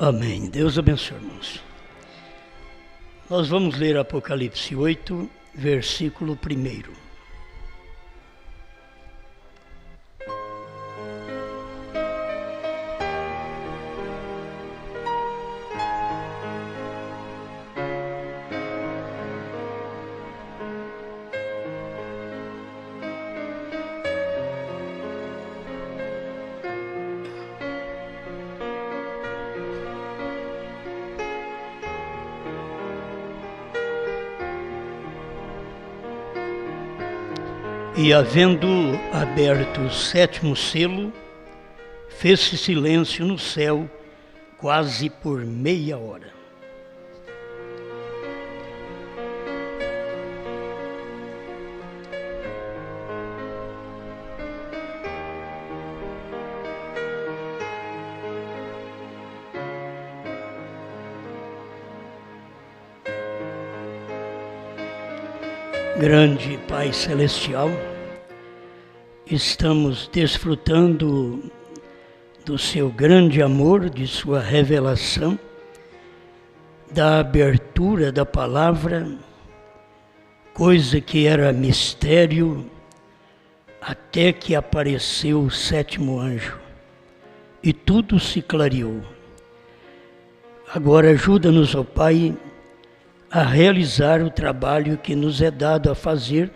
Amém. Deus abençoe, irmãos. Nós vamos ler Apocalipse 8, versículo 1. E havendo aberto o 7º selo, fez-se silêncio no céu quase por meia hora. Grande Pai Celestial, estamos desfrutando do seu grande amor, de sua revelação, da abertura da palavra, coisa que era mistério, até que apareceu o 7º anjo e tudo se clareou. Agora ajuda-nos, ó Pai, a realizar o trabalho que nos é dado a fazer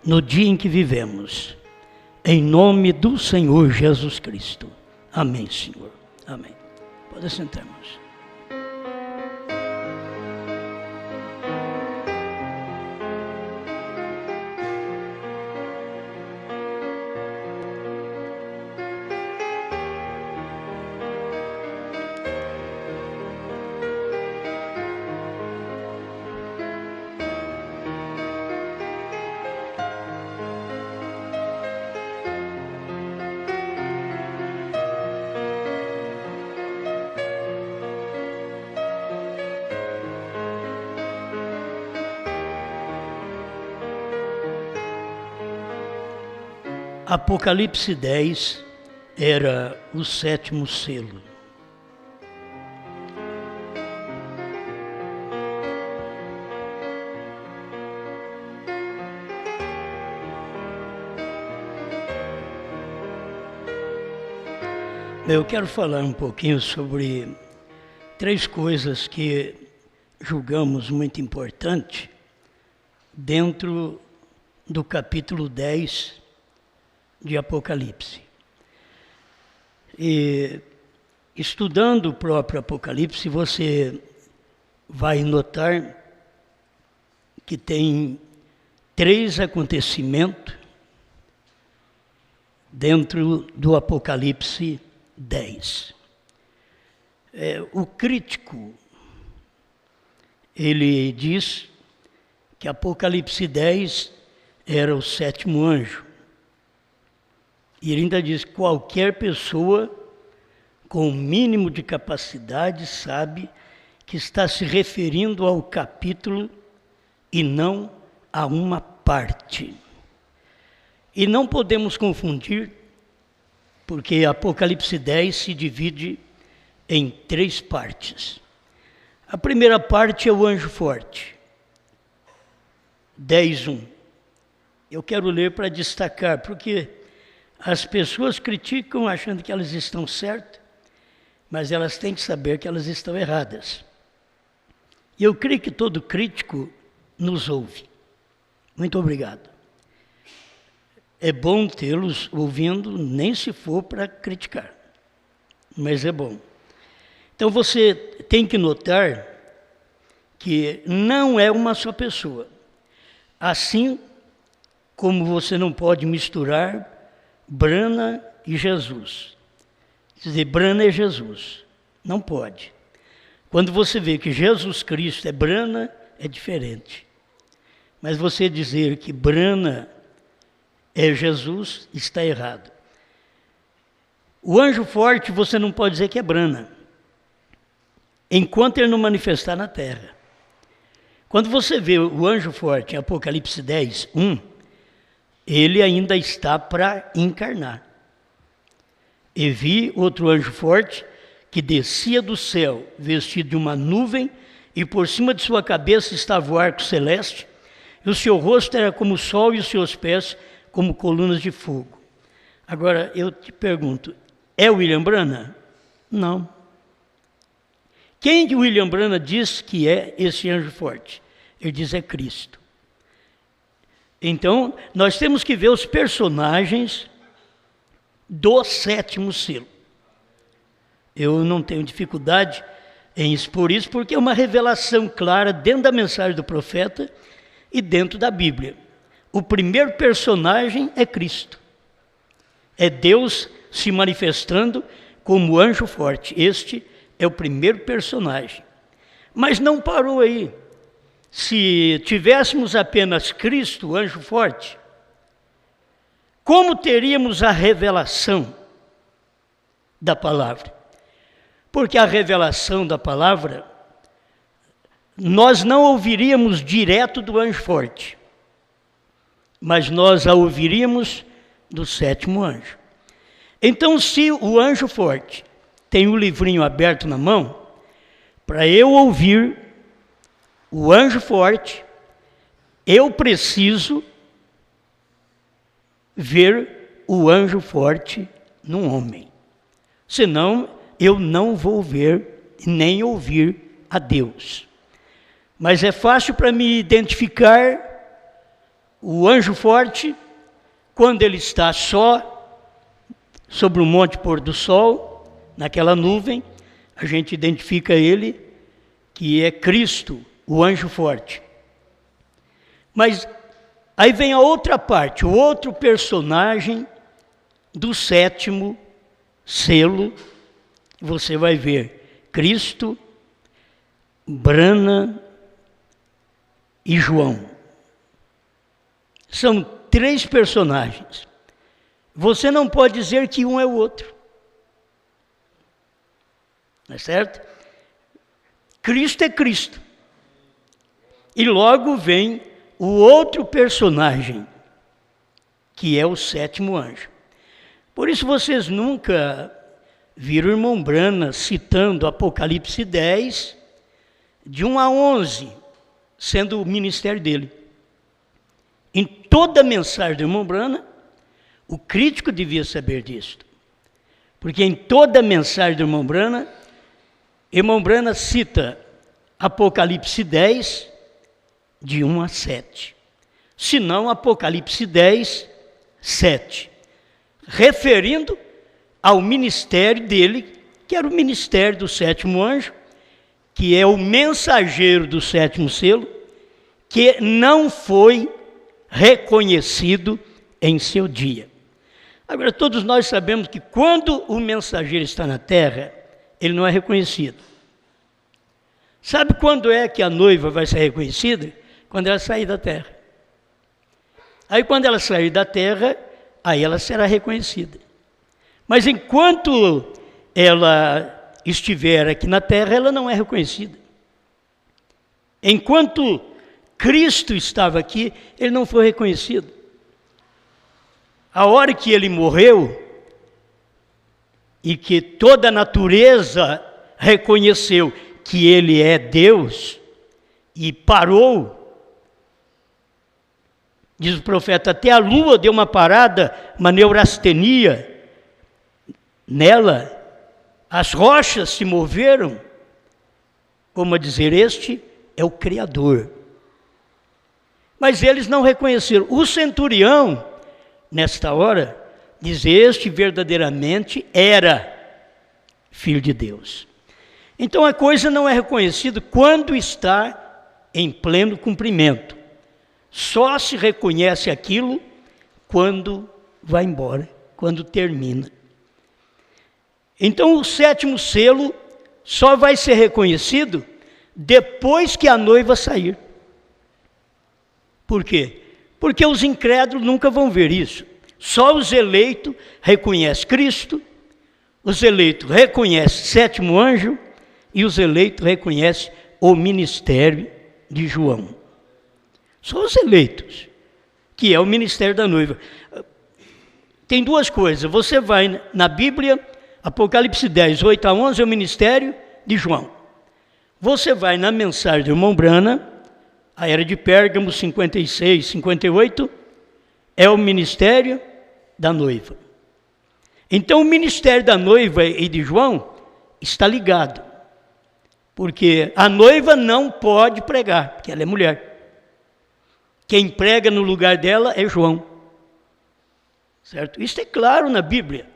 no dia em que vivemos. Em nome do Senhor Jesus Cristo. Amém, Senhor. Amém. Pode sentar, irmãos. Apocalipse 10 era o 7º selo. Eu quero falar um pouquinho sobre 3 coisas que julgamos muito importante dentro do capítulo 10 de Apocalipse. E estudando o próprio Apocalipse, você vai notar que tem 3 acontecimentos dentro do Apocalipse 10. O crítico, ele diz que Apocalipse 10 era o 7º anjo. E ele ainda diz que qualquer pessoa com o mínimo de capacidade sabe que está se referindo ao capítulo e não a uma parte. E não podemos confundir, porque Apocalipse 10 se divide em 3 partes. A primeira parte é o anjo forte, 10:1. Eu quero ler para destacar, porque as pessoas criticam achando que elas estão certas, mas elas têm que saber que elas estão erradas. E eu creio que todo crítico nos ouve. Muito obrigado. É bom tê-los ouvindo, nem se for para criticar, mas é bom. Então você tem que notar que não é uma só pessoa. Assim como você não pode misturar Brana e Jesus. Quer dizer, Brana é Jesus. Não pode. Quando você vê que Jesus Cristo é Brana, é diferente. Mas você dizer que Brana é Jesus, está errado. O anjo forte, você não pode dizer que é Brana, enquanto ele não manifestar na terra. Quando você vê o anjo forte em Apocalipse 10:1, ele ainda está para encarnar. E vi outro anjo forte que descia do céu, vestido de uma nuvem, e por cima de sua cabeça estava o arco celeste, e o seu rosto era como o sol e os seus pés como colunas de fogo. Agora, eu te pergunto, é William Branham? Não. Quem William Branham diz que é esse anjo forte? Ele diz é Cristo. Então, nós temos que ver os personagens do sétimo selo. Eu não tenho dificuldade em expor isso, porque é uma revelação clara dentro da mensagem do profeta e dentro da Bíblia. O primeiro personagem é Cristo. É Deus se manifestando como anjo forte. Este é o primeiro personagem. Mas não parou aí. Se tivéssemos apenas Cristo, o anjo forte, como teríamos a revelação da palavra? Porque a revelação da palavra, nós não ouviríamos direto do anjo forte, mas nós a ouviríamos do sétimo anjo. Então, se o anjo forte tem o livrinho aberto na mão, para eu ouvir o anjo forte, eu preciso ver o anjo forte num homem. Senão, eu não vou ver nem ouvir a Deus. Mas é fácil para me identificar o anjo forte quando ele está só sobre o monte pôr do sol, naquela nuvem, a gente identifica ele que é Cristo, o anjo forte. Mas aí vem a outra parte, o outro personagem do sétimo selo. Você vai ver Cristo, Branham e João. São 3 personagens. Você não pode dizer que um é o outro. Não é certo? Cristo é Cristo. E logo vem o outro personagem, que é o sétimo anjo. Por isso vocês nunca viram o irmão Branham citando Apocalipse 10, de 1 a 11, sendo o ministério dele. Em toda a mensagem do irmão Branham, o crítico devia saber disso. Porque em toda a mensagem do irmão Branham cita Apocalipse 10, de 1 a 7. Se não, Apocalipse 10, 7. Referindo ao ministério dele, que era o ministério do sétimo anjo, que é o mensageiro do sétimo selo, que não foi reconhecido em seu dia. Agora, todos nós sabemos que quando o mensageiro está na terra, ele não é reconhecido. Sabe quando é que a noiva vai ser reconhecida? Quando ela sair da terra. Aí quando ela sair da terra, aí ela será reconhecida. Mas enquanto ela estiver aqui na terra, ela não é reconhecida. Enquanto Cristo estava aqui, ele não foi reconhecido. A hora que ele morreu, e que toda a natureza reconheceu que ele é Deus, e parou, diz o profeta, até a lua deu uma parada, uma neurastenia nela, as rochas se moveram, como a dizer, este é o Criador. Mas eles não reconheceram. O centurião, nesta hora, diz, este verdadeiramente era Filho de Deus. Então a coisa não é reconhecida quando está em pleno cumprimento. Só se reconhece aquilo quando vai embora, quando termina. Então o sétimo selo só vai ser reconhecido depois que a noiva sair. Por quê? Porque os incrédulos nunca vão ver isso. Só os eleitos reconhecem Cristo, os eleitos reconhecem o sétimo anjo e os eleitos reconhecem o ministério de João. Só os eleitos, que é o ministério da noiva. Tem duas coisas. Você vai na Bíblia, Apocalipse 10, 8 a 11 é o ministério de João. Você vai na mensagem do irmão Branham, a era de Pérgamo 56, 58, é o ministério da noiva. Então o ministério da noiva e de João está ligado, porque a noiva não pode pregar, porque ela é mulher. Quem prega no lugar dela é João. Certo? Isso é claro na Bíblia.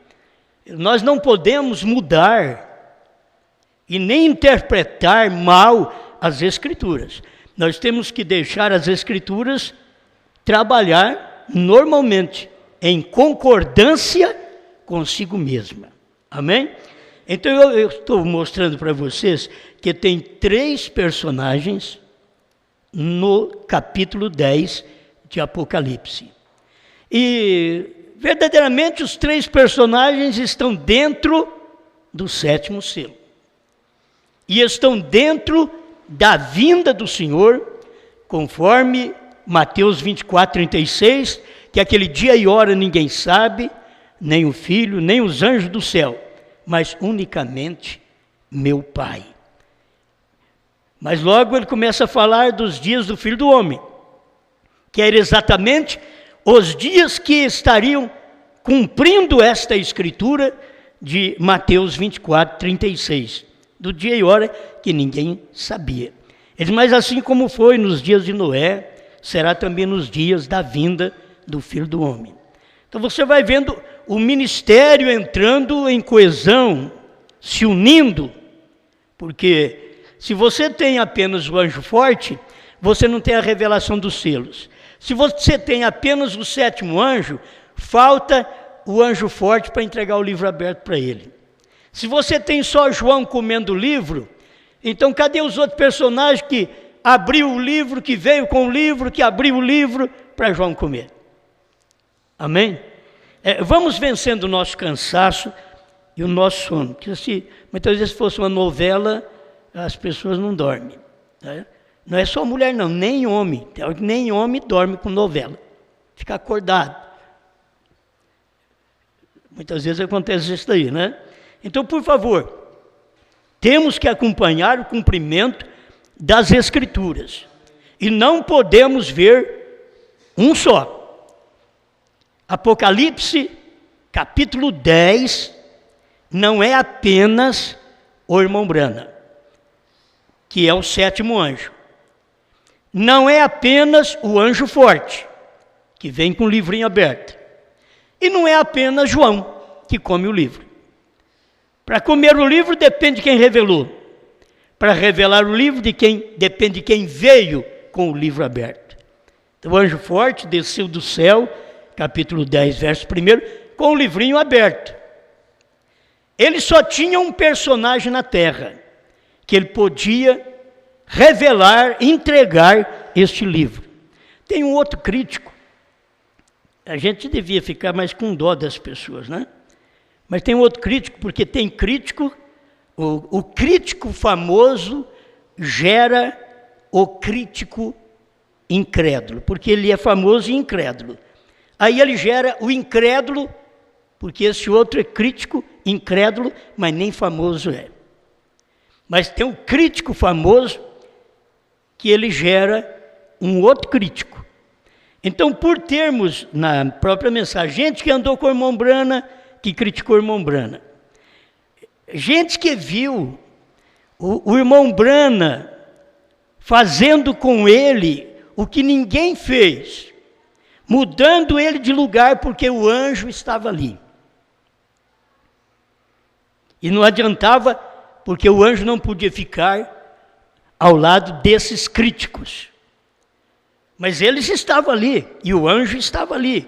Nós não podemos mudar e nem interpretar mal as Escrituras. Nós temos que deixar as Escrituras trabalhar normalmente, em concordância consigo mesma. Amém? Então eu estou mostrando para vocês que tem 3 personagens no capítulo 10 de Apocalipse. E verdadeiramente os 3 personagens estão dentro do 7º selo. E estão dentro da vinda do Senhor, conforme Mateus 24, 36, que aquele dia e hora ninguém sabe, nem o Filho, nem os anjos do céu, mas unicamente meu Pai. Mas logo ele começa a falar dos dias do Filho do Homem, que era exatamente os dias que estariam cumprindo esta escritura de Mateus 24, 36, do dia e hora que ninguém sabia. Mas assim como foi nos dias de Noé, será também nos dias da vinda do Filho do Homem. Então você vai vendo o ministério entrando em coesão, se unindo, porque se você tem apenas o anjo forte, você não tem a revelação dos selos. Se você tem apenas o 7º anjo, falta o anjo forte para entregar o livro aberto para ele. Se você tem só João comendo o livro, então cadê os outros personagens que abriu o livro, que veio com o livro, que abriu o livro para João comer? Amém? Vamos vencendo o nosso cansaço e o nosso sono. Porque se muitas vezes fosse uma novela, as pessoas não dormem. Né? Não é só mulher não, nem homem. Nem homem dorme com novela. Fica acordado. Muitas vezes acontece isso daí, né? Então, por favor, temos que acompanhar o cumprimento das Escrituras. E não podemos ver um só. Apocalipse, capítulo 10, não é apenas o irmão Branham, que é o 7º anjo. Não é apenas o anjo forte, que vem com o livrinho aberto. E não é apenas João, que come o livro. Para comer o livro depende de quem revelou. Para revelar o livro depende de quem veio com o livro aberto. Então o anjo forte desceu do céu, capítulo 10, verso 1, com o livrinho aberto. Ele só tinha um personagem na terra, que ele podia revelar, entregar este livro. Tem um outro crítico. A gente devia ficar mais com dó das pessoas, né? Mas tem um outro crítico, porque tem crítico, o crítico famoso gera o crítico incrédulo, porque ele é famoso e incrédulo. Aí ele gera o incrédulo, porque esse outro é crítico, incrédulo, mas nem famoso é. Mas tem um crítico famoso que ele gera um outro crítico. Então, por termos na própria mensagem, gente que andou com o irmão Branham, que criticou o irmão Branham. Gente que viu o irmão Branham fazendo com ele o que ninguém fez, mudando ele de lugar porque o anjo estava ali. E não adiantava, porque o anjo não podia ficar ao lado desses críticos. Mas eles estavam ali, e o anjo estava ali.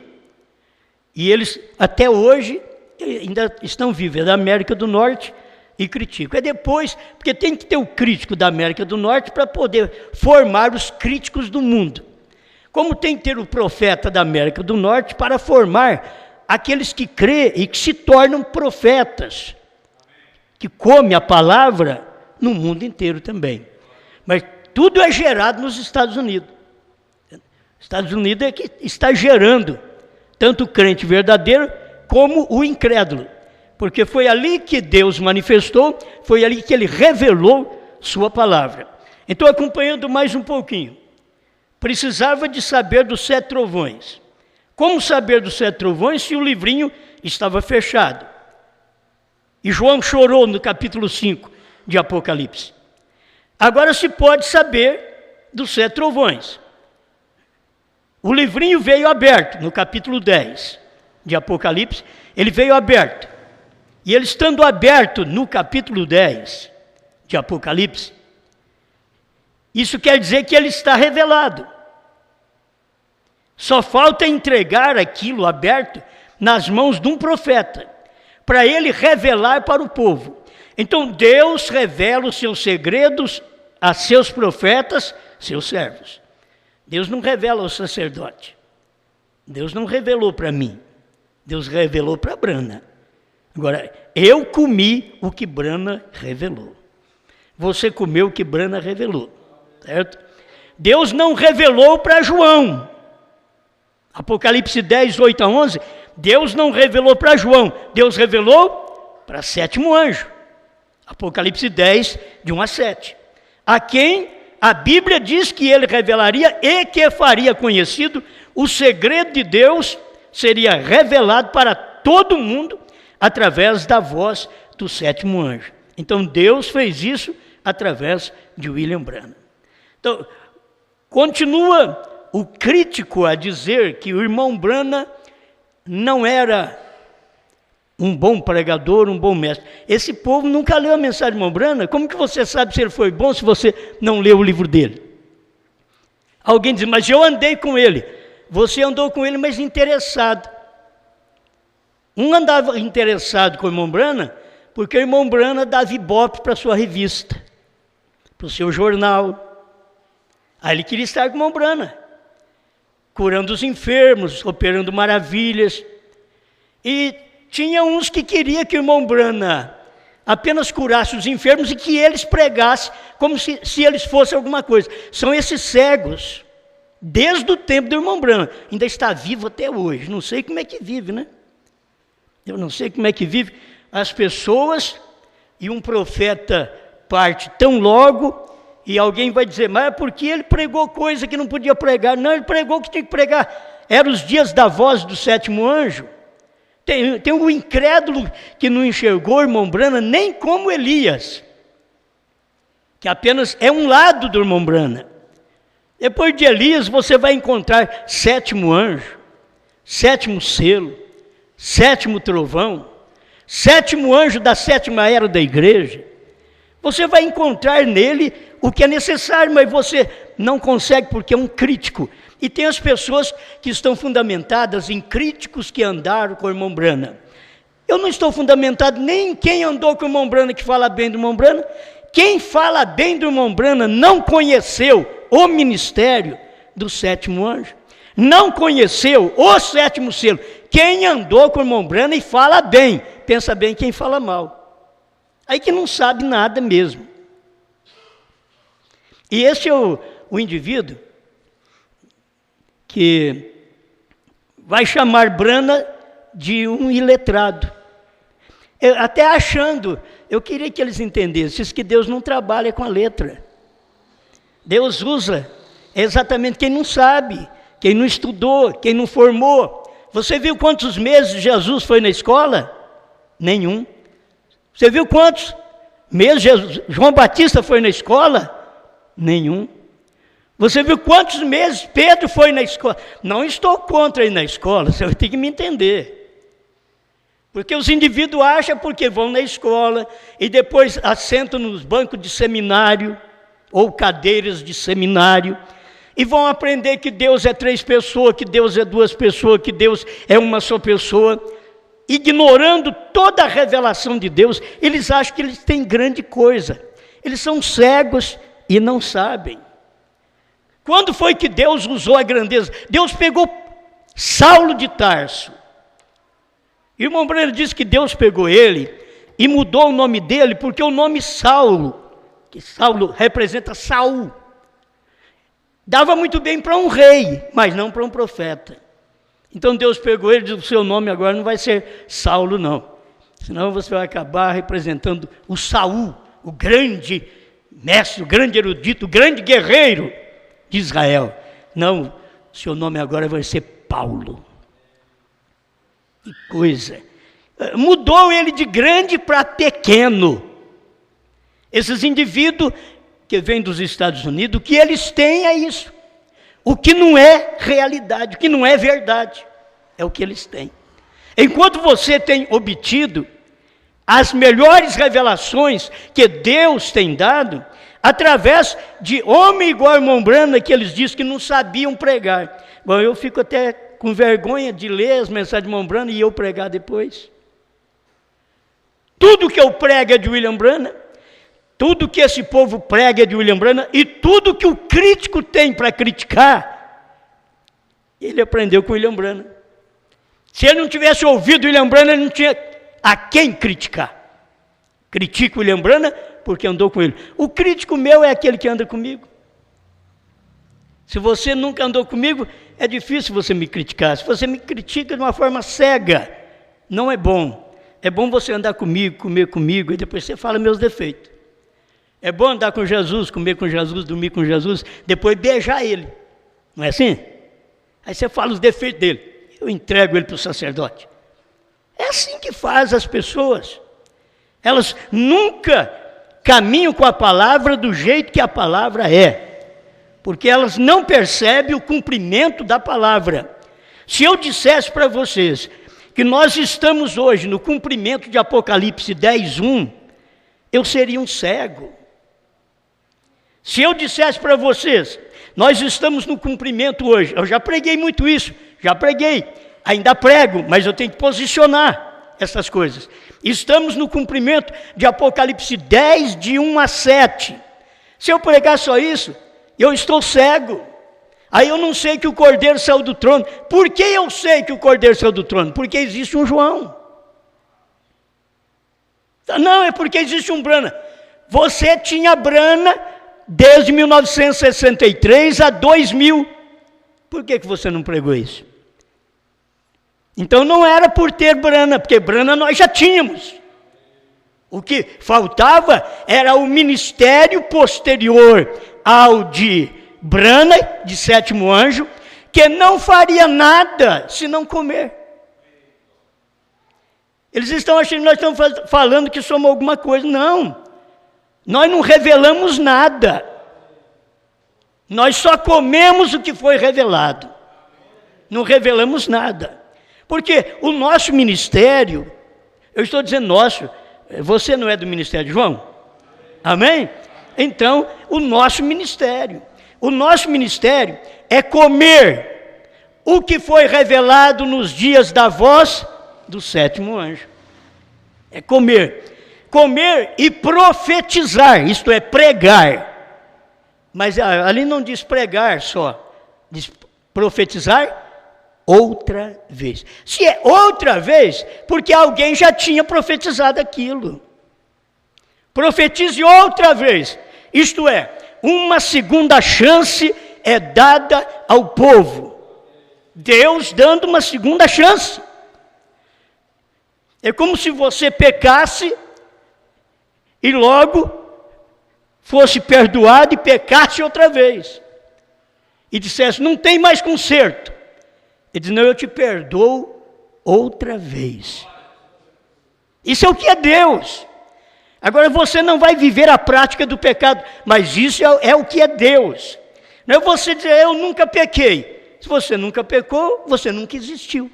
E eles, até hoje, ainda estão vivos, é da América do Norte, e criticam. É depois, porque tem que ter o crítico da América do Norte para poder formar os críticos do mundo. Como tem que ter o profeta da América do Norte para formar aqueles que crêem e que se tornam profetas, que comem a palavra no mundo inteiro também. Mas tudo é gerado nos Estados Unidos. Estados Unidos é que está gerando tanto o crente verdadeiro como o incrédulo. porque foi ali que Deus manifestou, foi ali que ele revelou sua palavra. Então, acompanhando mais um pouquinho, precisava de saber dos 7 trovões. Como saber dos 7 trovões se o livrinho estava fechado? E João chorou no capítulo 5 de Apocalipse. Agora se pode saber dos 7 trovões. O livrinho veio aberto no capítulo 10 de Apocalipse, ele veio aberto. E ele estando aberto no capítulo 10 de Apocalipse, isso quer dizer que ele está revelado. Só falta entregar aquilo aberto nas mãos de um profeta, para ele revelar para o povo. Então Deus revela os seus segredos a seus profetas, seus servos. Deus não revela ao sacerdote. Deus não revelou para mim. Deus revelou para Brana. Agora, eu comi o que Brana revelou. Você comeu o que Brana revelou. Certo? Deus não revelou para João. Apocalipse 10, 8 a 11, Deus não revelou para João. Deus revelou para 7º anjo. Apocalipse 10, de 1 a 7. A quem a Bíblia diz que ele revelaria e que faria conhecido o segredo de Deus, seria revelado para todo mundo através da voz do 7º anjo. Então Deus fez isso através de William Branham. Então, continua o crítico a dizer que o irmão Branham não era um bom pregador, um bom mestre. Esse povo nunca leu a mensagem do irmão Branham. Como que você sabe se ele foi bom se você não leu o livro dele? Alguém diz, mas eu andei com ele. Você andou com ele, mas interessado. Um andava interessado com o irmão Branham, porque o irmão Branham dava ibope para a sua revista, para o seu jornal. Aí ele queria estar com o irmão Branham, curando os enfermos, operando maravilhas. E tinha uns que queriam que o irmão Branham apenas curasse os enfermos e que eles pregassem como se eles fossem alguma coisa. São esses cegos, desde o tempo do irmão Branham. Ainda está vivo até hoje. Não sei como é que vive, né? Eu não sei como é que vive as pessoas, e um profeta parte tão logo, e alguém vai dizer, mas é porque ele pregou coisa que não podia pregar. Não, ele pregou o que tinha que pregar. Eram os dias da voz do 7º anjo. Tem um incrédulo que não enxergou o irmão Branham nem como Elias, que apenas é um lado do irmão Branham. Depois de Elias você vai encontrar 7º anjo, 7º selo, 7º trovão, 7º anjo da 7ª era da igreja. Você vai encontrar nele o que é necessário, mas você não consegue porque é um crítico. E tem as pessoas que estão fundamentadas em críticos que andaram com o irmão Branham. Eu não estou fundamentado nem em quem andou com o irmão Branham que fala bem do irmão Branham. Quem fala bem do irmão Branham não conheceu o ministério do 7º anjo, não conheceu o 7º selo. Quem andou com o irmão Branham e fala bem, pensa bem quem fala mal. Aí que não sabe nada mesmo. E esse é o indivíduo que vai chamar Branham de um iletrado. Até achando, eu queria que eles entendessem que Deus não trabalha com a letra. Deus usa exatamente quem não sabe, quem não estudou, quem não formou. Você viu quantos meses Jesus foi na escola? Nenhum. Você viu quantos meses João Batista foi na escola? Nenhum. Você viu quantos meses Pedro foi na escola? Não estou contra ir na escola, você tem que me entender. Porque os indivíduos acham porque vão na escola e depois assentam nos bancos de seminário ou cadeiras de seminário e vão aprender que Deus é 3 pessoas, que Deus é 2 pessoas, que Deus é uma só pessoa. Ignorando toda a revelação de Deus, eles acham que eles têm grande coisa. Eles são cegos e não sabem. Quando foi que Deus usou a grandeza? Deus pegou Saulo de Tarso. E o irmão Branham disse que Deus pegou ele e mudou o nome dele, porque o nome Saulo, que Saulo representa Saul, dava muito bem para um rei, mas não para um profeta. Então Deus pegou ele e disse, o seu nome agora não vai ser Saulo não. Senão você vai acabar representando o Saul, o grande mestre, o grande erudito, o grande guerreiro de Israel. Não, seu nome agora vai ser Paulo. Que coisa! Mudou ele de grande para pequeno. Esses indivíduos que vêm dos Estados Unidos, o que eles têm é isso. O que não é realidade, o que não é verdade, é o que eles têm. Enquanto você tem obtido as melhores revelações que Deus tem dado, através de homem igual ao irmão Branham, que eles dizem que não sabiam pregar. Bom, eu fico até com vergonha de ler as mensagens de irmão Branham e eu pregar depois. Tudo que eu prego é de William Branham, tudo que esse povo prega é de William Branham, e tudo que o crítico tem para criticar, ele aprendeu com William Branham. Se ele não tivesse ouvido William Branham, ele não tinha a quem criticar. Critico William Branham porque andou com ele. O crítico meu é aquele que anda comigo. Se você nunca andou comigo, é difícil você me criticar. Se você me critica de uma forma cega, não é bom. É bom você andar comigo, comer comigo, e depois você fala meus defeitos. É bom andar com Jesus, comer com Jesus, dormir com Jesus, depois beijar ele. Não é assim? Aí você fala os defeitos dele. Eu entrego ele para o sacerdote. É assim que faz as pessoas. Elas nunca caminham com a palavra do jeito que a palavra é, porque elas não percebem o cumprimento da palavra. Se eu dissesse para vocês que nós estamos hoje no cumprimento de Apocalipse 10:1, eu seria um cego. Se eu dissesse para vocês, nós estamos no cumprimento hoje, eu já preguei muito isso, já preguei, ainda prego, mas eu tenho que posicionar essas coisas. Estamos no cumprimento de Apocalipse 10, de 1 a 7. Se eu pregar só isso, eu estou cego. Aí eu não sei que o Cordeiro saiu do trono. Por que eu sei que o Cordeiro saiu do trono? Porque existe um João. Não, é porque existe um Branham. Você tinha Branham desde 1963 a 2000. Por que você não pregou isso? Então não era por ter Branham, porque Branham nós já tínhamos. O que faltava era o ministério posterior ao de Branham, de sétimo anjo, que não faria nada se não comer. Eles estão achando que nós estamos falando que somos alguma coisa. Não, nós não revelamos nada. Nós só comemos o que foi revelado. Não revelamos nada. Porque o nosso ministério, eu estou dizendo nosso, você não é do ministério de João? Amém? Então, o nosso ministério é comer o que foi revelado nos dias da voz do sétimo anjo. É comer e profetizar, isto é, pregar. Mas ali não diz pregar só, diz profetizar outra vez. Se é outra vez, porque alguém já tinha profetizado aquilo. Profetize outra vez. Isto é, uma segunda chance é dada ao povo. Deus dando uma segunda chance. É como se você pecasse e logo fosse perdoado e pecasse outra vez. E dissesse, não tem mais conserto. Ele diz, não, eu te perdoo outra vez. Isso é o que é Deus. Agora você não vai viver a prática do pecado, mas isso é o que é Deus. Não é você dizer, eu nunca pequei. Se você nunca pecou, você nunca existiu.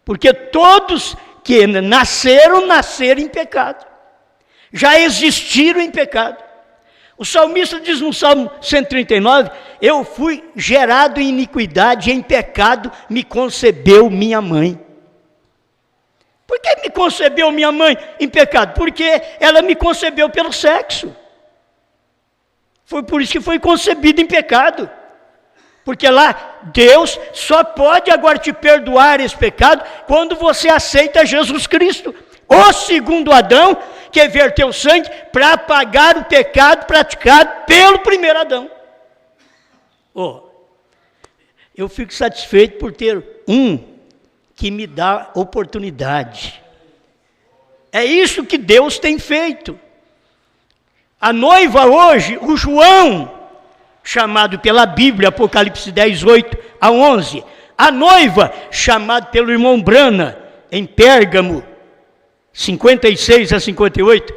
Porque todos que nasceram em pecado. Já existiram em pecado. O salmista diz no Salmo 139, eu fui gerado em iniquidade, em pecado me concebeu minha mãe. Por que me concebeu minha mãe em pecado? Porque ela me concebeu pelo sexo. Foi por isso que foi concebido em pecado. Porque lá, Deus só pode agora te perdoar esse pecado quando você aceita Jesus Cristo. O segundo Adão, que verteu sangue para apagar o pecado praticado pelo primeiro Adão. Eu fico satisfeito por ter um que me dá oportunidade. É isso que Deus tem feito. A noiva hoje, o João, chamado pela Bíblia, Apocalipse 10, 8 a 11. A noiva, chamada pelo irmão Brana, em Pérgamo, 56 a 58.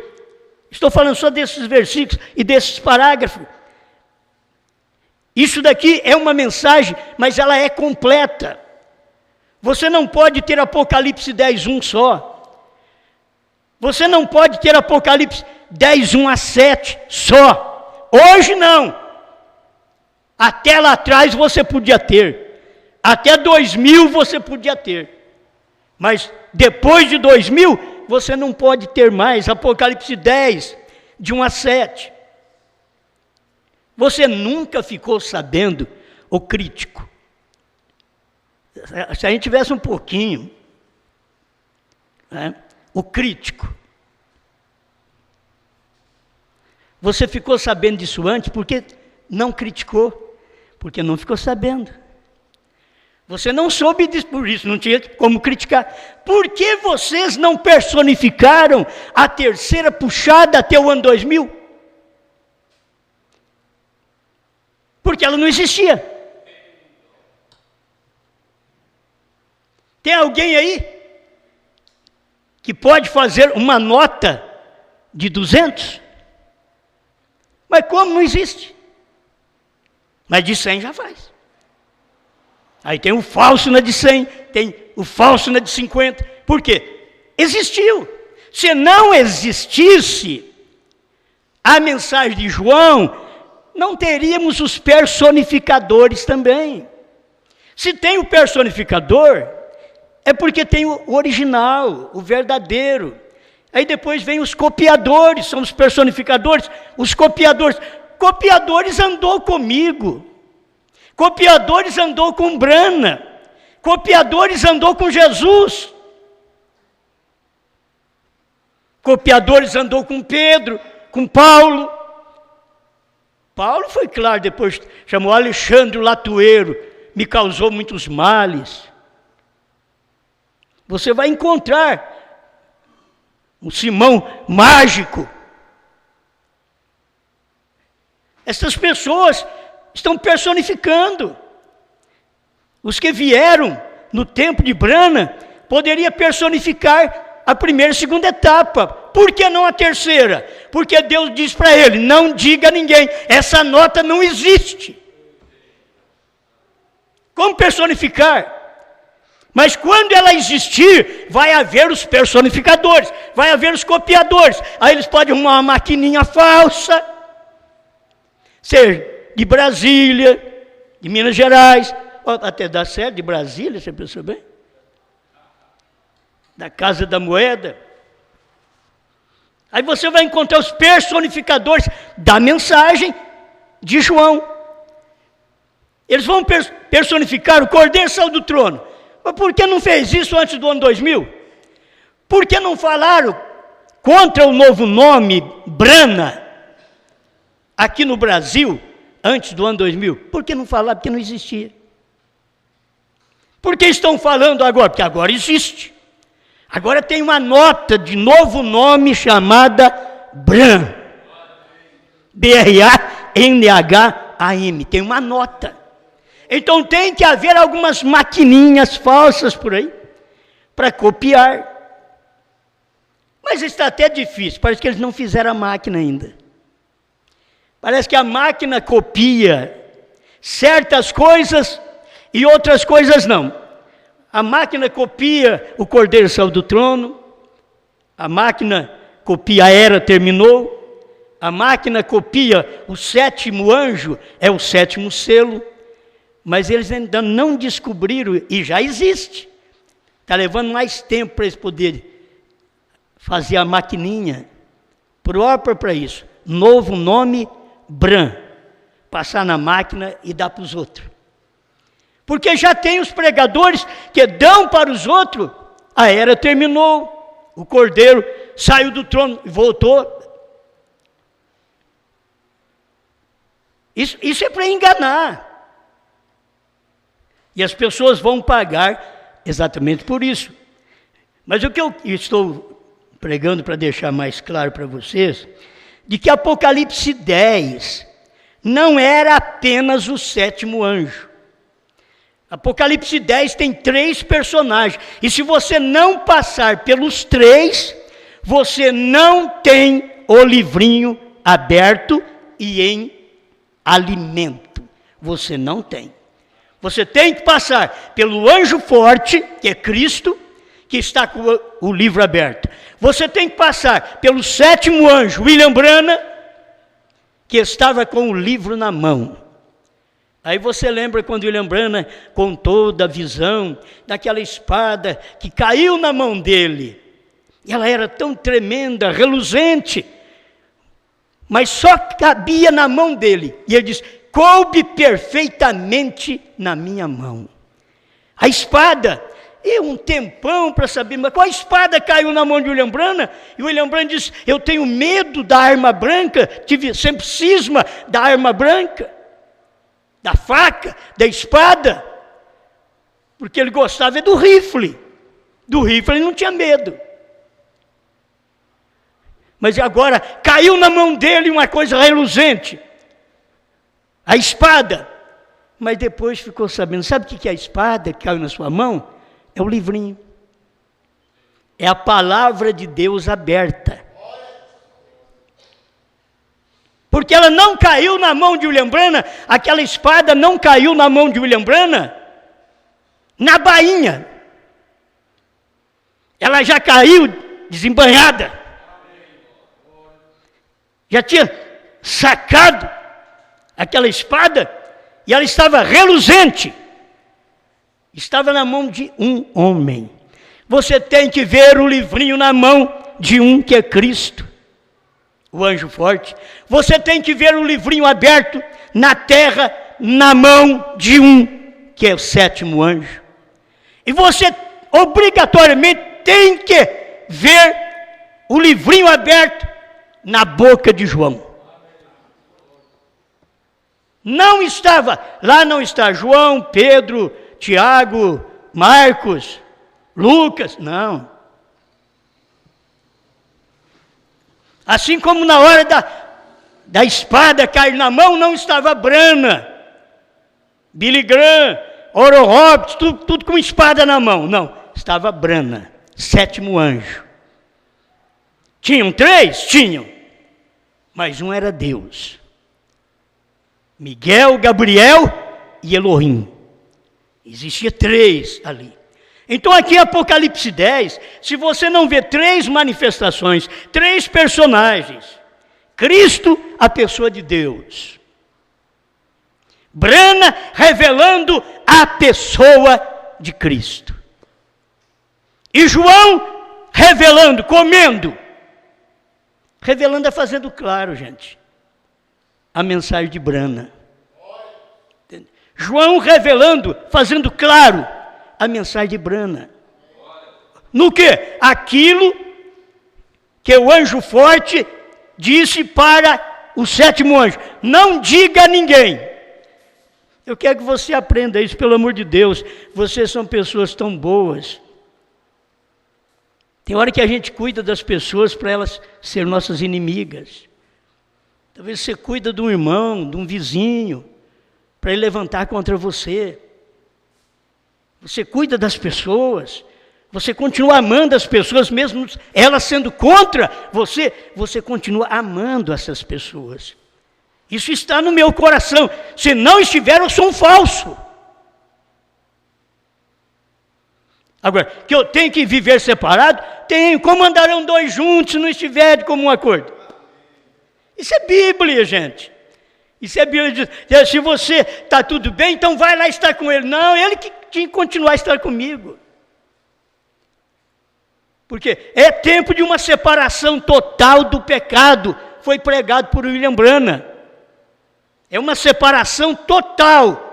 Estou falando só desses versículos e desses parágrafos. Isso daqui é uma mensagem, mas ela é completa. Você não pode ter Apocalipse 10, 1 só. Você não pode ter Apocalipse 10, 1 a 7 só. Hoje não. Até lá atrás você podia ter. Até 2000 você podia ter. Mas depois de 2000, você não pode ter mais. Apocalipse 10, de 1 a 7. Você nunca ficou sabendo, o crítico. Se a gente tivesse um pouquinho, né, o crítico. Você ficou sabendo disso antes porque não criticou, porque não ficou sabendo. Você não soube disso, por isso não tinha como criticar. Por que vocês não personificaram a terceira puxada até o ano 2000? Porque ela não existia. Tem alguém aí que pode fazer uma nota de 200? Mas como não existe? Mas de 100 já faz. Aí tem o falso na de 100, tem o falso na de 50. Por quê? Existiu. Se não existisse a mensagem de João, não teríamos os personificadores também. Se tem o personificador, é porque tem o original, o verdadeiro. Aí depois vem os copiadores, são os personificadores, os copiadores. Copiadores andou comigo. Copiadores andou com Brana. Copiadores andou com Jesus. Copiadores andou com Pedro, com Paulo. Paulo foi claro, depois chamou Alexandre o Latueiro, me causou muitos males. Você vai encontrar um Simão mágico. Essas pessoas estão personificando. Os que vieram no tempo de Brana, poderia personificar a primeira e segunda etapa. Por que não a terceira? Porque Deus diz para ele, não diga a ninguém, essa nota não existe. Como personificar? Mas quando ela existir, vai haver os personificadores, vai haver os copiadores. Aí eles podem arrumar uma maquininha falsa, ser de Brasília, de Minas Gerais, até da sede de Brasília, você pensou bem? Da Casa da Moeda. Aí você vai encontrar os personificadores da mensagem de João. Eles vão personificar o Cordeiro saiu do trono. Mas por que não fez isso antes do ano 2000? Por que não falaram contra o novo nome Brana aqui no Brasil antes do ano 2000? Por que não falaram? Porque não existia. Por que estão falando agora? Porque agora existe. Agora tem uma nota de novo nome chamada Bran. B-R-A-N-H-A-M. Tem uma nota. Então tem que haver algumas maquininhas falsas por aí, para copiar. Mas está até difícil, parece que eles não fizeram a máquina ainda. Parece que a máquina copia certas coisas e outras coisas não. A máquina copia o Cordeiro saiu do trono, a máquina copia a era terminou, a máquina copia o sétimo anjo, é o sétimo selo, mas eles ainda não descobriram, e já existe. Está levando mais tempo para eles poderem fazer a maquininha própria para isso. Novo nome, Bran. Passar na máquina e dar para os outros. Porque já tem os pregadores que dão para os outros, a era terminou, o Cordeiro saiu do trono e voltou. Isso é para enganar. E as pessoas vão pagar exatamente por isso. Mas o que eu estou pregando para deixar mais claro para vocês, de que Apocalipse 10 não era apenas o 7º anjo. Apocalipse 10 tem 3 personagens, e se você não passar pelos 3, você não tem o livrinho aberto e em alimento. Você não tem. Você tem que passar pelo anjo forte, que é Cristo, que está com o livro aberto. Você tem que passar pelo 7º anjo, William Branham, que estava com o livro na mão. Aí você lembra quando William Branham contou da visão daquela espada que caiu na mão dele. E ela era tão tremenda, reluzente, mas só cabia na mão dele. E ele diz, coube perfeitamente na minha mão. A espada, e um tempão para saber, mas qual espada caiu na mão de William Branham? E William Branham diz, eu tenho medo da arma branca, tive sempre cisma da arma branca, da faca, da espada, porque ele gostava do rifle. Do rifle ele não tinha medo. Mas agora caiu na mão dele uma coisa reluzente, a espada. Mas depois ficou sabendo, sabe o que é a espada que caiu na sua mão? É o livrinho. É a palavra de Deus aberta. Porque ela não caiu na mão de William Branham, aquela espada não caiu na mão de William Branham na bainha. Ela já caiu desembanhada. Já tinha sacado aquela espada e ela estava reluzente. Estava na mão de um homem. Você tem que ver o livrinho na mão de um que é Cristo, o anjo forte. Você tem que ver o livrinho aberto na terra, na mão de um que é o 7º anjo. E você obrigatoriamente tem que ver o livrinho aberto na boca de João. Não estava, lá não está João, Pedro, Tiago, Marcos, Lucas, não. Assim como na hora da espada cair na mão, não estava Branham, Billy Graham, Oral Roberts, tudo com espada na mão. Não, estava Branham, 7º anjo. Tinham 3? Tinham. Mas um era Deus. Miguel, Gabriel e Elohim. Existia 3 ali. Então aqui em Apocalipse 10, se você não vê 3 manifestações, 3 personagens, Cristo, a pessoa de Deus, Branham revelando a pessoa de Cristo, e João revelando, comendo, revelando é fazendo claro, gente, a mensagem de Branham. João revelando, fazendo claro a mensagem de Branham. No que? Aquilo que o anjo forte disse para o 7º anjo. Não diga a ninguém. Eu quero que você aprenda isso, pelo amor de Deus. Vocês são pessoas tão boas. Tem hora que a gente cuida das pessoas para elas serem nossas inimigas. Talvez você cuida de um irmão, de um vizinho, para ele levantar contra você. Você cuida das pessoas, você continua amando as pessoas, mesmo elas sendo contra você, você continua amando essas pessoas. Isso está no meu coração. Se não estiver, eu sou um falso. Agora, que eu tenho que viver separado? Tenho. Como andarão 2 juntos se não estiver de comum acordo? Isso é Bíblia, gente. Isso é Bíblia. Se você está tudo bem, então vai lá estar com ele. Não, ele que tinha que continuar a estar comigo. Porque é tempo de uma separação total do pecado. Foi pregado por William Branham. É uma separação total.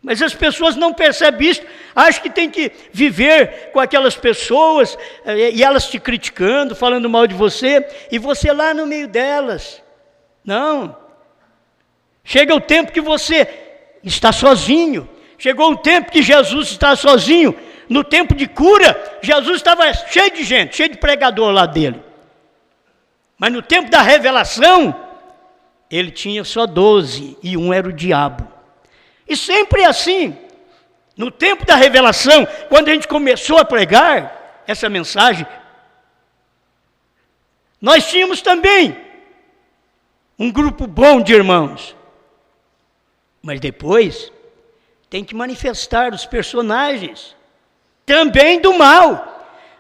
Mas as pessoas não percebem isso, acham que tem que viver com aquelas pessoas, e elas te criticando, falando mal de você, e você lá no meio delas. Não. Chega o tempo que você está sozinho, chegou um tempo que Jesus estava sozinho. No tempo de cura, Jesus estava cheio de gente, cheio de pregador lá dele. Mas no tempo da revelação, ele tinha só 12 e um era o diabo. E sempre assim, no tempo da revelação, quando a gente começou a pregar essa mensagem, nós tínhamos também um grupo bom de irmãos. Mas depois, tem que manifestar os personagens também do mal.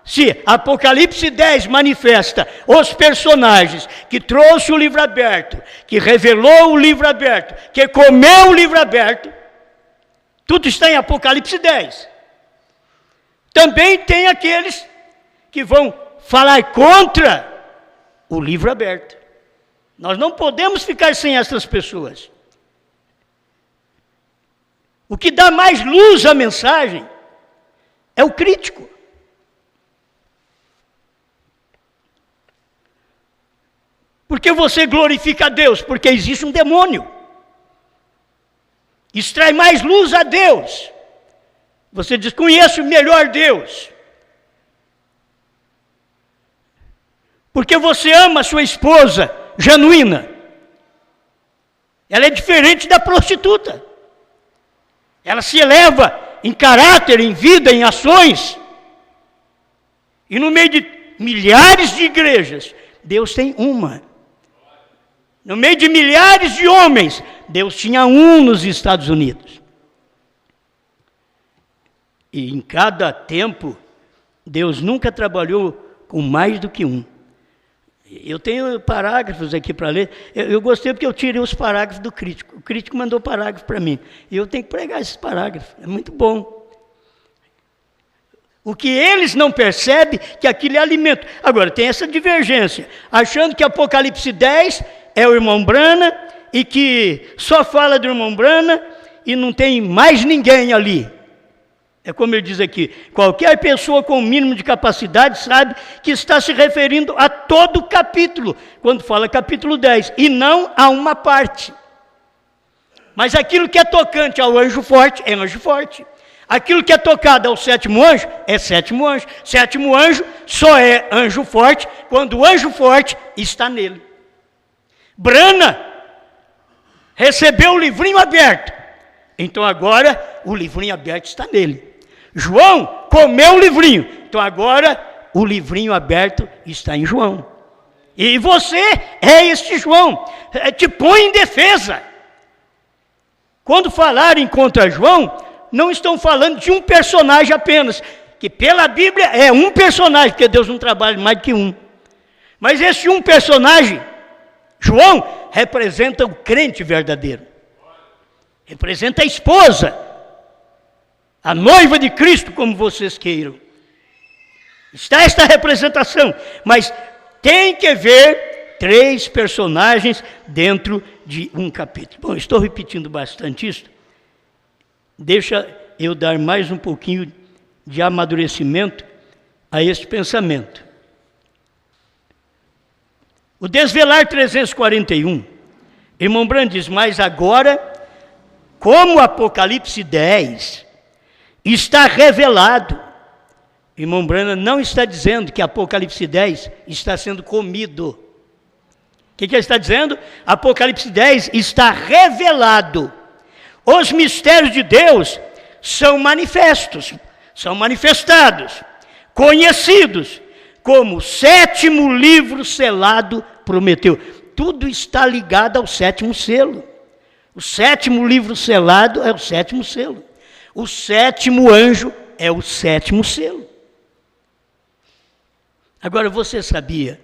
Se Apocalipse 10 manifesta os personagens que trouxe o livro aberto, que revelou o livro aberto, que comeu o livro aberto, tudo está em Apocalipse 10. Também tem aqueles que vão falar contra o livro aberto. Nós não podemos ficar sem essas pessoas. O que dá mais luz à mensagem é o crítico. Porque você glorifica a Deus? Porque existe um demônio. Extrai mais luz a Deus. Você diz, conheço melhor Deus. Porque você ama a sua esposa genuína. Ela é diferente da prostituta. Ela se eleva em caráter, em vida, em ações. E no meio de milhares de igrejas, Deus tem uma. No meio de milhares de homens, Deus tinha um nos Estados Unidos. E em cada tempo, Deus nunca trabalhou com mais do que um. Eu tenho parágrafos aqui para ler. Eu gostei porque eu tirei os parágrafos do crítico. O crítico mandou parágrafo para mim. E eu tenho que pregar esses parágrafos. É muito bom. O que eles não percebem, que aquilo é alimento. Agora, tem essa divergência. Achando que Apocalipse 10 é o irmão Brana e que só fala do irmão Brana e não tem mais ninguém ali. É como ele diz aqui, qualquer pessoa com o mínimo de capacidade sabe que está se referindo a todo o capítulo, quando fala capítulo 10, e não a uma parte. Mas aquilo que é tocante ao anjo forte, é anjo forte. Aquilo que é tocado ao sétimo anjo, é sétimo anjo. Sétimo anjo só é anjo forte quando o anjo forte está nele. Brana recebeu o livrinho aberto. Então agora o livrinho aberto está nele. João comeu o livrinho. Então agora o livrinho aberto está em João. E você é este João. Te põe em defesa. Quando falarem contra João, não estão falando de um personagem apenas. Que pela Bíblia é um personagem, porque Deus não trabalha mais do que um. Mas esse um personagem, João, representa o crente verdadeiro. Representa a esposa. A noiva de Cristo, como vocês queiram. Está esta representação, mas tem que ver 3 personagens dentro de um capítulo. Bom, estou repetindo bastante isso. Deixa eu dar mais um pouquinho de amadurecimento a este pensamento. O Desvelar 341, irmão Brando diz, mas agora, como Apocalipse 10 está revelado, irmão Brana não está dizendo que Apocalipse 10 está sendo comido. O que ele está dizendo? Apocalipse 10 está revelado. Os mistérios de Deus são manifestos, são manifestados, conhecidos, como o 7º livro selado prometeu. Tudo está ligado ao 7º selo. O 7º livro selado é o 7º selo. O 7º anjo é o 7º selo. Agora, você sabia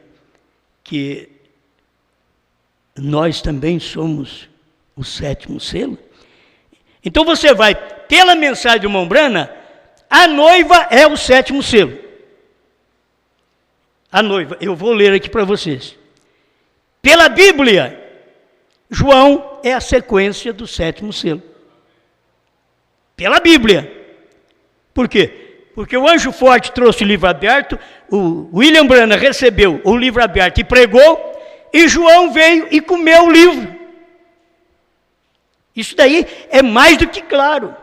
que nós também somos o 7º selo? Então você vai, pela mensagem do irmão Brana, a noiva é o 7º selo. A noiva, eu vou ler aqui para vocês. Pela Bíblia, João é a sequência do 7º selo. Pela Bíblia. Por quê? Porque o anjo forte trouxe o livro aberto, o William Brana recebeu o livro aberto e pregou, e João veio e comeu o livro. Isso daí é mais do que claro.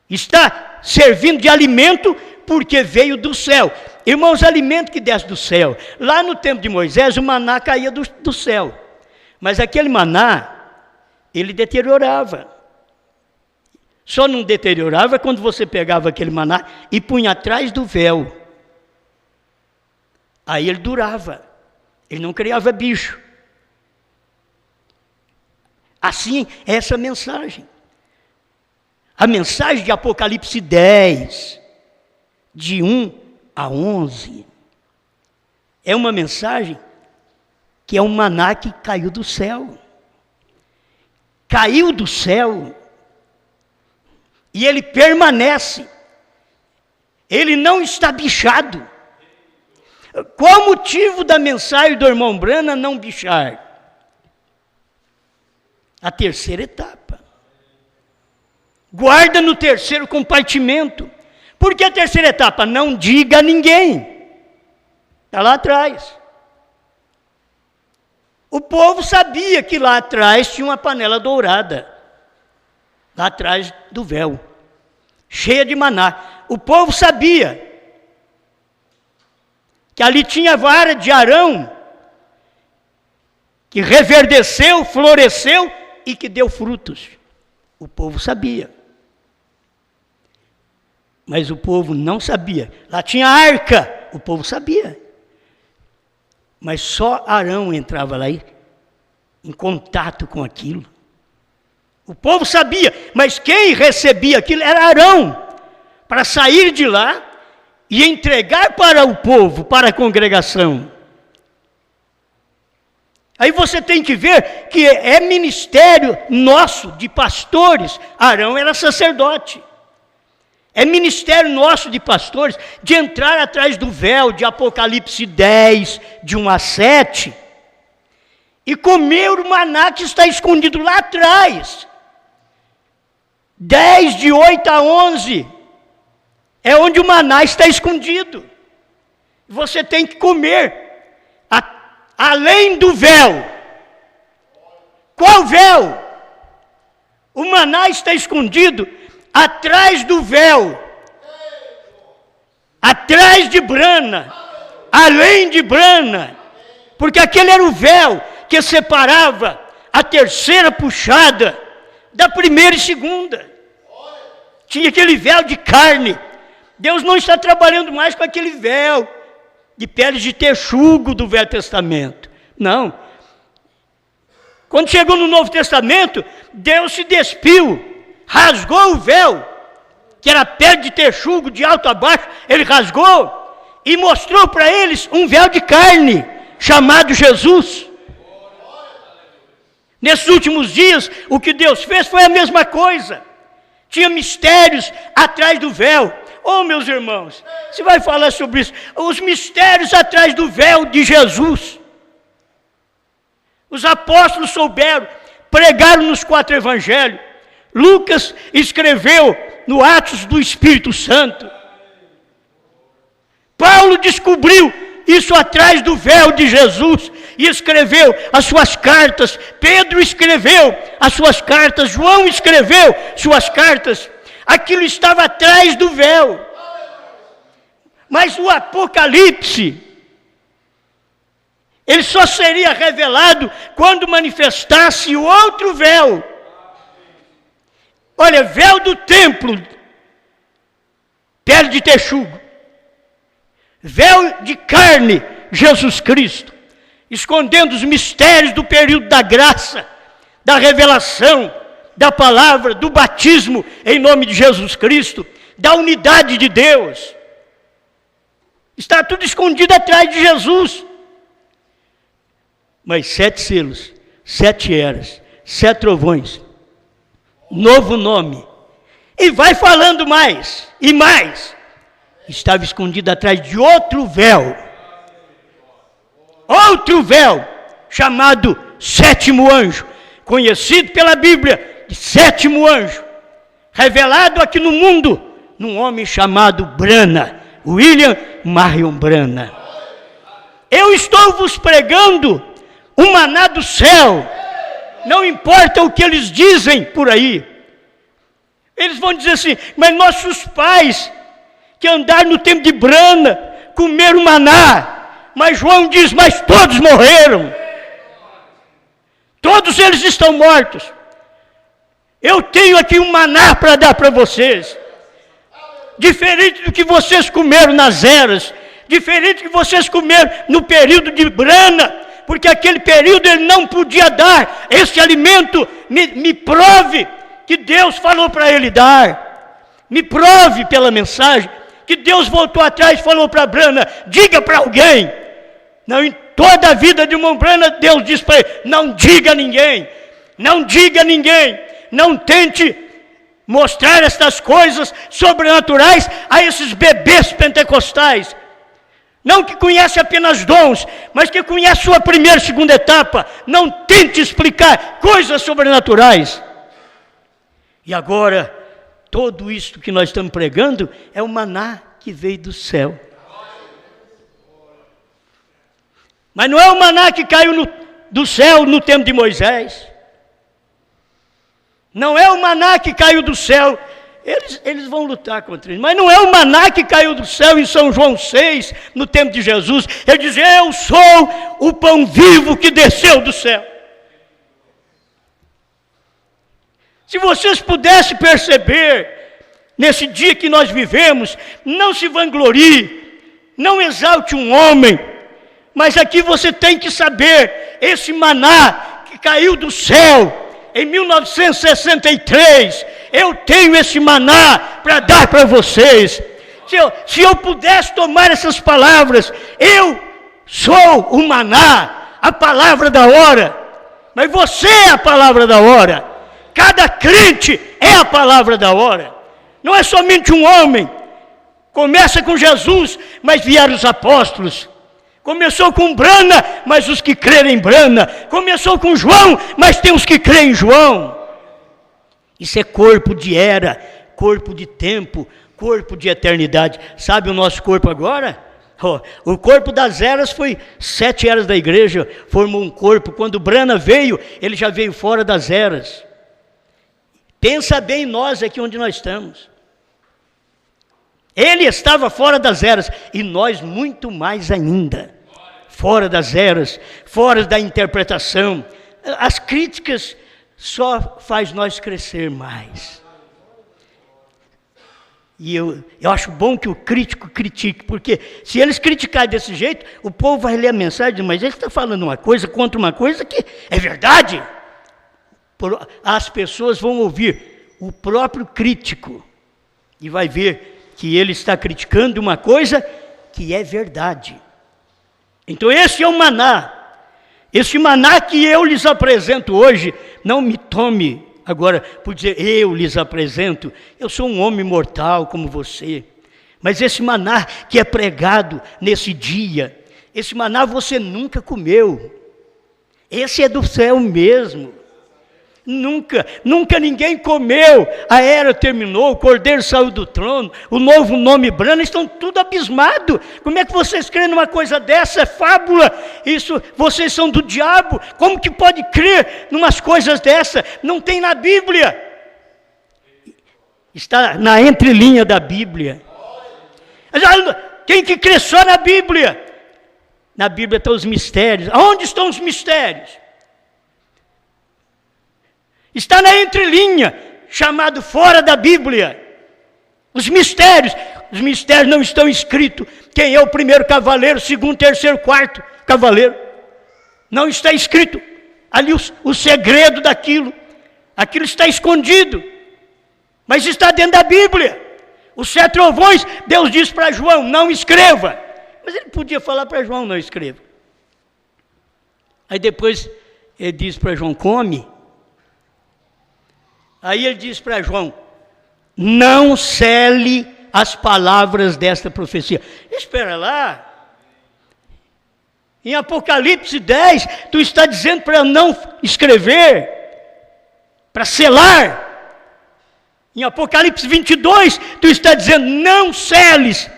Está servindo de alimento porque veio do céu. Irmãos, alimento que desce do céu. Lá no tempo de Moisés, o maná caía do céu. Mas aquele maná, ele deteriorava. Só não deteriorava quando você pegava aquele maná e punha atrás do véu. Aí ele durava. Ele não criava bicho. Assim, é essa mensagem. A mensagem de Apocalipse 10, de 1 a 11, é uma mensagem que é um maná que caiu do céu. Caiu do céu e ele permanece. Ele não está bichado. Qual o motivo da mensagem do irmão Branham não bichar? A terceira etapa. Guarda no terceiro compartimento. Por que a terceira etapa? Não diga a ninguém. Está lá atrás. O povo sabia que lá atrás tinha uma panela dourada. Lá atrás do véu. Cheia de maná. O povo sabia que ali tinha a vara de Arão, que reverdeceu, floresceu e que deu frutos. O povo sabia. Mas o povo não sabia. Lá tinha a arca, o povo sabia. Mas só Arão entrava lá em contato com aquilo. O povo sabia, mas quem recebia aquilo era Arão, para sair de lá e entregar para o povo, para a congregação. Aí você tem que ver que é ministério nosso, de pastores. Arão era sacerdote. É ministério nosso de pastores, de entrar atrás do véu de Apocalipse 10, de 1 a 7, e comer o maná que está escondido lá atrás. 10, de 8 a 11, é onde o maná está escondido. Você tem que comer, além do véu. Qual véu? O maná está escondido atrás do véu, atrás de Brana, além de Brana, porque aquele era o véu que separava a terceira puxada da primeira e segunda. Tinha aquele véu de carne. Deus não está trabalhando mais com aquele véu de peles de texugo do Velho Testamento. Não. Quando chegou no Novo Testamento, Deus se despiu, rasgou o véu, que era pele de texugo, de alto a baixo, ele rasgou e mostrou para eles um véu de carne, chamado Jesus. Nesses últimos dias, o que Deus fez foi a mesma coisa. Tinha mistérios atrás do véu. Oh, meus irmãos, você vai falar sobre isso. Os mistérios atrás do véu de Jesus. Os apóstolos souberam, pregaram nos 4 evangelhos. Lucas escreveu no Atos do Espírito Santo. Paulo descobriu isso atrás do véu de Jesus e escreveu as suas cartas. Pedro escreveu as suas cartas. João escreveu suas cartas. Aquilo estava atrás do véu. Mas o Apocalipse, ele só seria revelado quando manifestasse o outro véu. Olha, véu do templo, pele de texugo. Véu de carne, Jesus Cristo, escondendo os mistérios do período da graça, da revelação, da palavra, do batismo em nome de Jesus Cristo, da unidade de Deus. Está tudo escondido atrás de Jesus. Mas 7 selos, 7 eras, 7 trovões, novo nome, e vai falando mais, e mais. Estava escondido atrás de outro véu, chamado sétimo anjo, conhecido pela Bíblia de sétimo anjo, revelado aqui no mundo, num homem chamado Branham, William Marion Branham. Eu estou vos pregando o maná do céu, não importa o que eles dizem por aí. Eles vão dizer assim, mas nossos pais, que andaram no tempo de Brana, comeram maná. Mas João diz, mas todos morreram. Todos eles estão mortos. Eu tenho aqui um maná para dar para vocês. Diferente do que vocês comeram nas eras. Diferente do que vocês comeram no período de Brana. Porque aquele período ele não podia dar esse alimento. Me prove que Deus falou para ele dar. Me prove pela mensagem que Deus voltou atrás e falou para Brana, diga para alguém. Não, em toda a vida de irmão Brana, Deus diz para ele, não diga a ninguém. Não diga a ninguém. Não tente mostrar estas coisas sobrenaturais a esses bebês pentecostais. Não que conhece apenas dons, mas que conhece sua primeira e segunda etapa. Não tente explicar coisas sobrenaturais. E agora, tudo isto que nós estamos pregando é o maná que veio do céu. Mas não é o maná que caiu do céu no tempo de Moisés. Não é o maná que caiu do céu. Eles vão lutar contra ele. Mas não é o maná que caiu do céu em São João 6, no tempo de Jesus. Ele diz, eu sou o pão vivo que desceu do céu. Se vocês pudessem perceber, nesse dia que nós vivemos, não se vanglorie, não exalte um homem, mas aqui você tem que saber, esse maná que caiu do céu, em 1963, eu tenho esse maná para dar para vocês. Se eu pudesse tomar essas palavras, eu sou o maná, a palavra da hora, mas você é a palavra da hora. Cada crente é a palavra da hora. Não é somente um homem. Começa com Jesus, mas vieram os apóstolos. Começou com Brana, mas os que creram em Brana. Começou com João, mas tem os que creem em João. Isso é corpo de era, corpo de tempo, corpo de eternidade. Sabe o nosso corpo agora? O corpo das eras foi 7 eras da igreja, formou um corpo. Quando Brana veio, ele já veio fora das eras. Pensa bem em nós aqui onde nós estamos. Ele estava fora das eras, e nós muito mais ainda. Fora das eras, fora da interpretação. As críticas só faz nós crescer mais. E eu acho bom que o crítico critique, porque se eles criticarem desse jeito, o povo vai ler a mensagem, mas ele está falando uma coisa contra uma coisa que é verdade. As pessoas vão ouvir o próprio crítico e vai ver que ele está criticando uma coisa que é verdade. Então esse é o maná. Esse maná que eu lhes apresento hoje, não me tome agora por dizer eu lhes apresento, eu sou um homem mortal como você. Mas esse maná que é pregado nesse dia, esse maná você nunca comeu. Esse é do céu mesmo. Nunca ninguém comeu. A era terminou, o Cordeiro saiu do trono, o novo nome Brana, estão tudo abismados. Como é que vocês creem numa coisa dessa? É fábula. Isso, vocês são do diabo. Como que pode crer numas coisas dessa? Não tem na Bíblia. Está na entrelinha da Bíblia. Tem que crer só na Bíblia. Na Bíblia estão os mistérios. Aonde estão os mistérios? Está na entrelinha, chamado fora da Bíblia. Os mistérios não estão escritos. Quem é o primeiro cavaleiro, segundo, terceiro, quarto cavaleiro? Não está escrito. Ali o segredo daquilo. Aquilo está escondido. Mas está dentro da Bíblia. Os 7 trovões, Deus disse para João, não escreva. Mas ele podia falar para João, não escreva. Aí depois ele diz para João, come. Aí ele diz para João, não cele as palavras desta profecia. Espera lá. Em Apocalipse 10, tu está dizendo para não escrever, para selar. Em Apocalipse 22, tu está dizendo, não seles.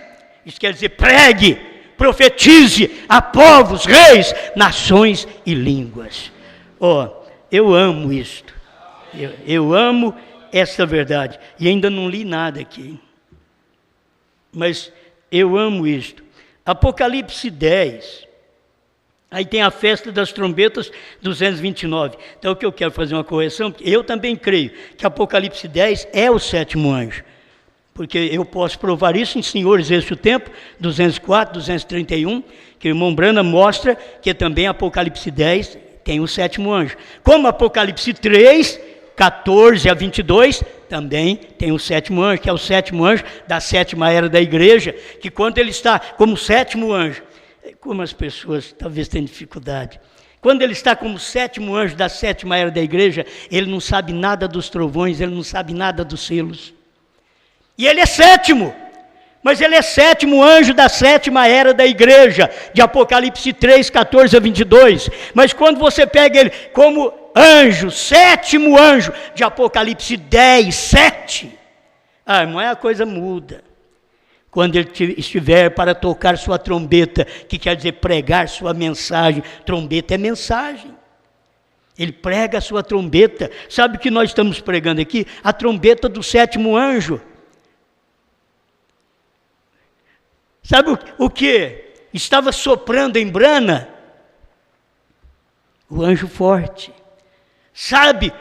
Isso quer dizer, pregue, profetize a povos, reis, nações e línguas. Eu amo isto. Eu amo essa verdade. E ainda não li nada aqui. Mas eu amo isto. Apocalipse 10. Aí tem a festa das trombetas, 229. Então o que eu quero fazer uma correção, porque eu também creio que Apocalipse 10 é o sétimo anjo. Porque eu posso provar isso em Senhores Este o Tempo, 204, 231, que o irmão Brana mostra que também Apocalipse 10 tem o sétimo anjo. Como Apocalipse 3, 14 a 22, também tem o sétimo anjo, que é o sétimo anjo da sétima era da igreja, que quando ele está como sétimo anjo, como as pessoas talvez tenham dificuldade, quando ele está como sétimo anjo da sétima era da igreja, ele não sabe nada dos trovões, ele não sabe nada dos selos. E ele é sétimo, mas ele é sétimo anjo da sétima era da igreja, de Apocalipse 3, 14 a 22. Mas quando você pega ele como anjo, sétimo anjo, de Apocalipse 10, 7, irmão, a coisa muda. Quando ele estiver para tocar sua trombeta, que quer dizer pregar sua mensagem, trombeta é mensagem. Ele prega a sua trombeta. Sabe o que nós estamos pregando aqui? A trombeta do sétimo anjo. Sabe o que estava soprando em Brana? O anjo forte. Sabe?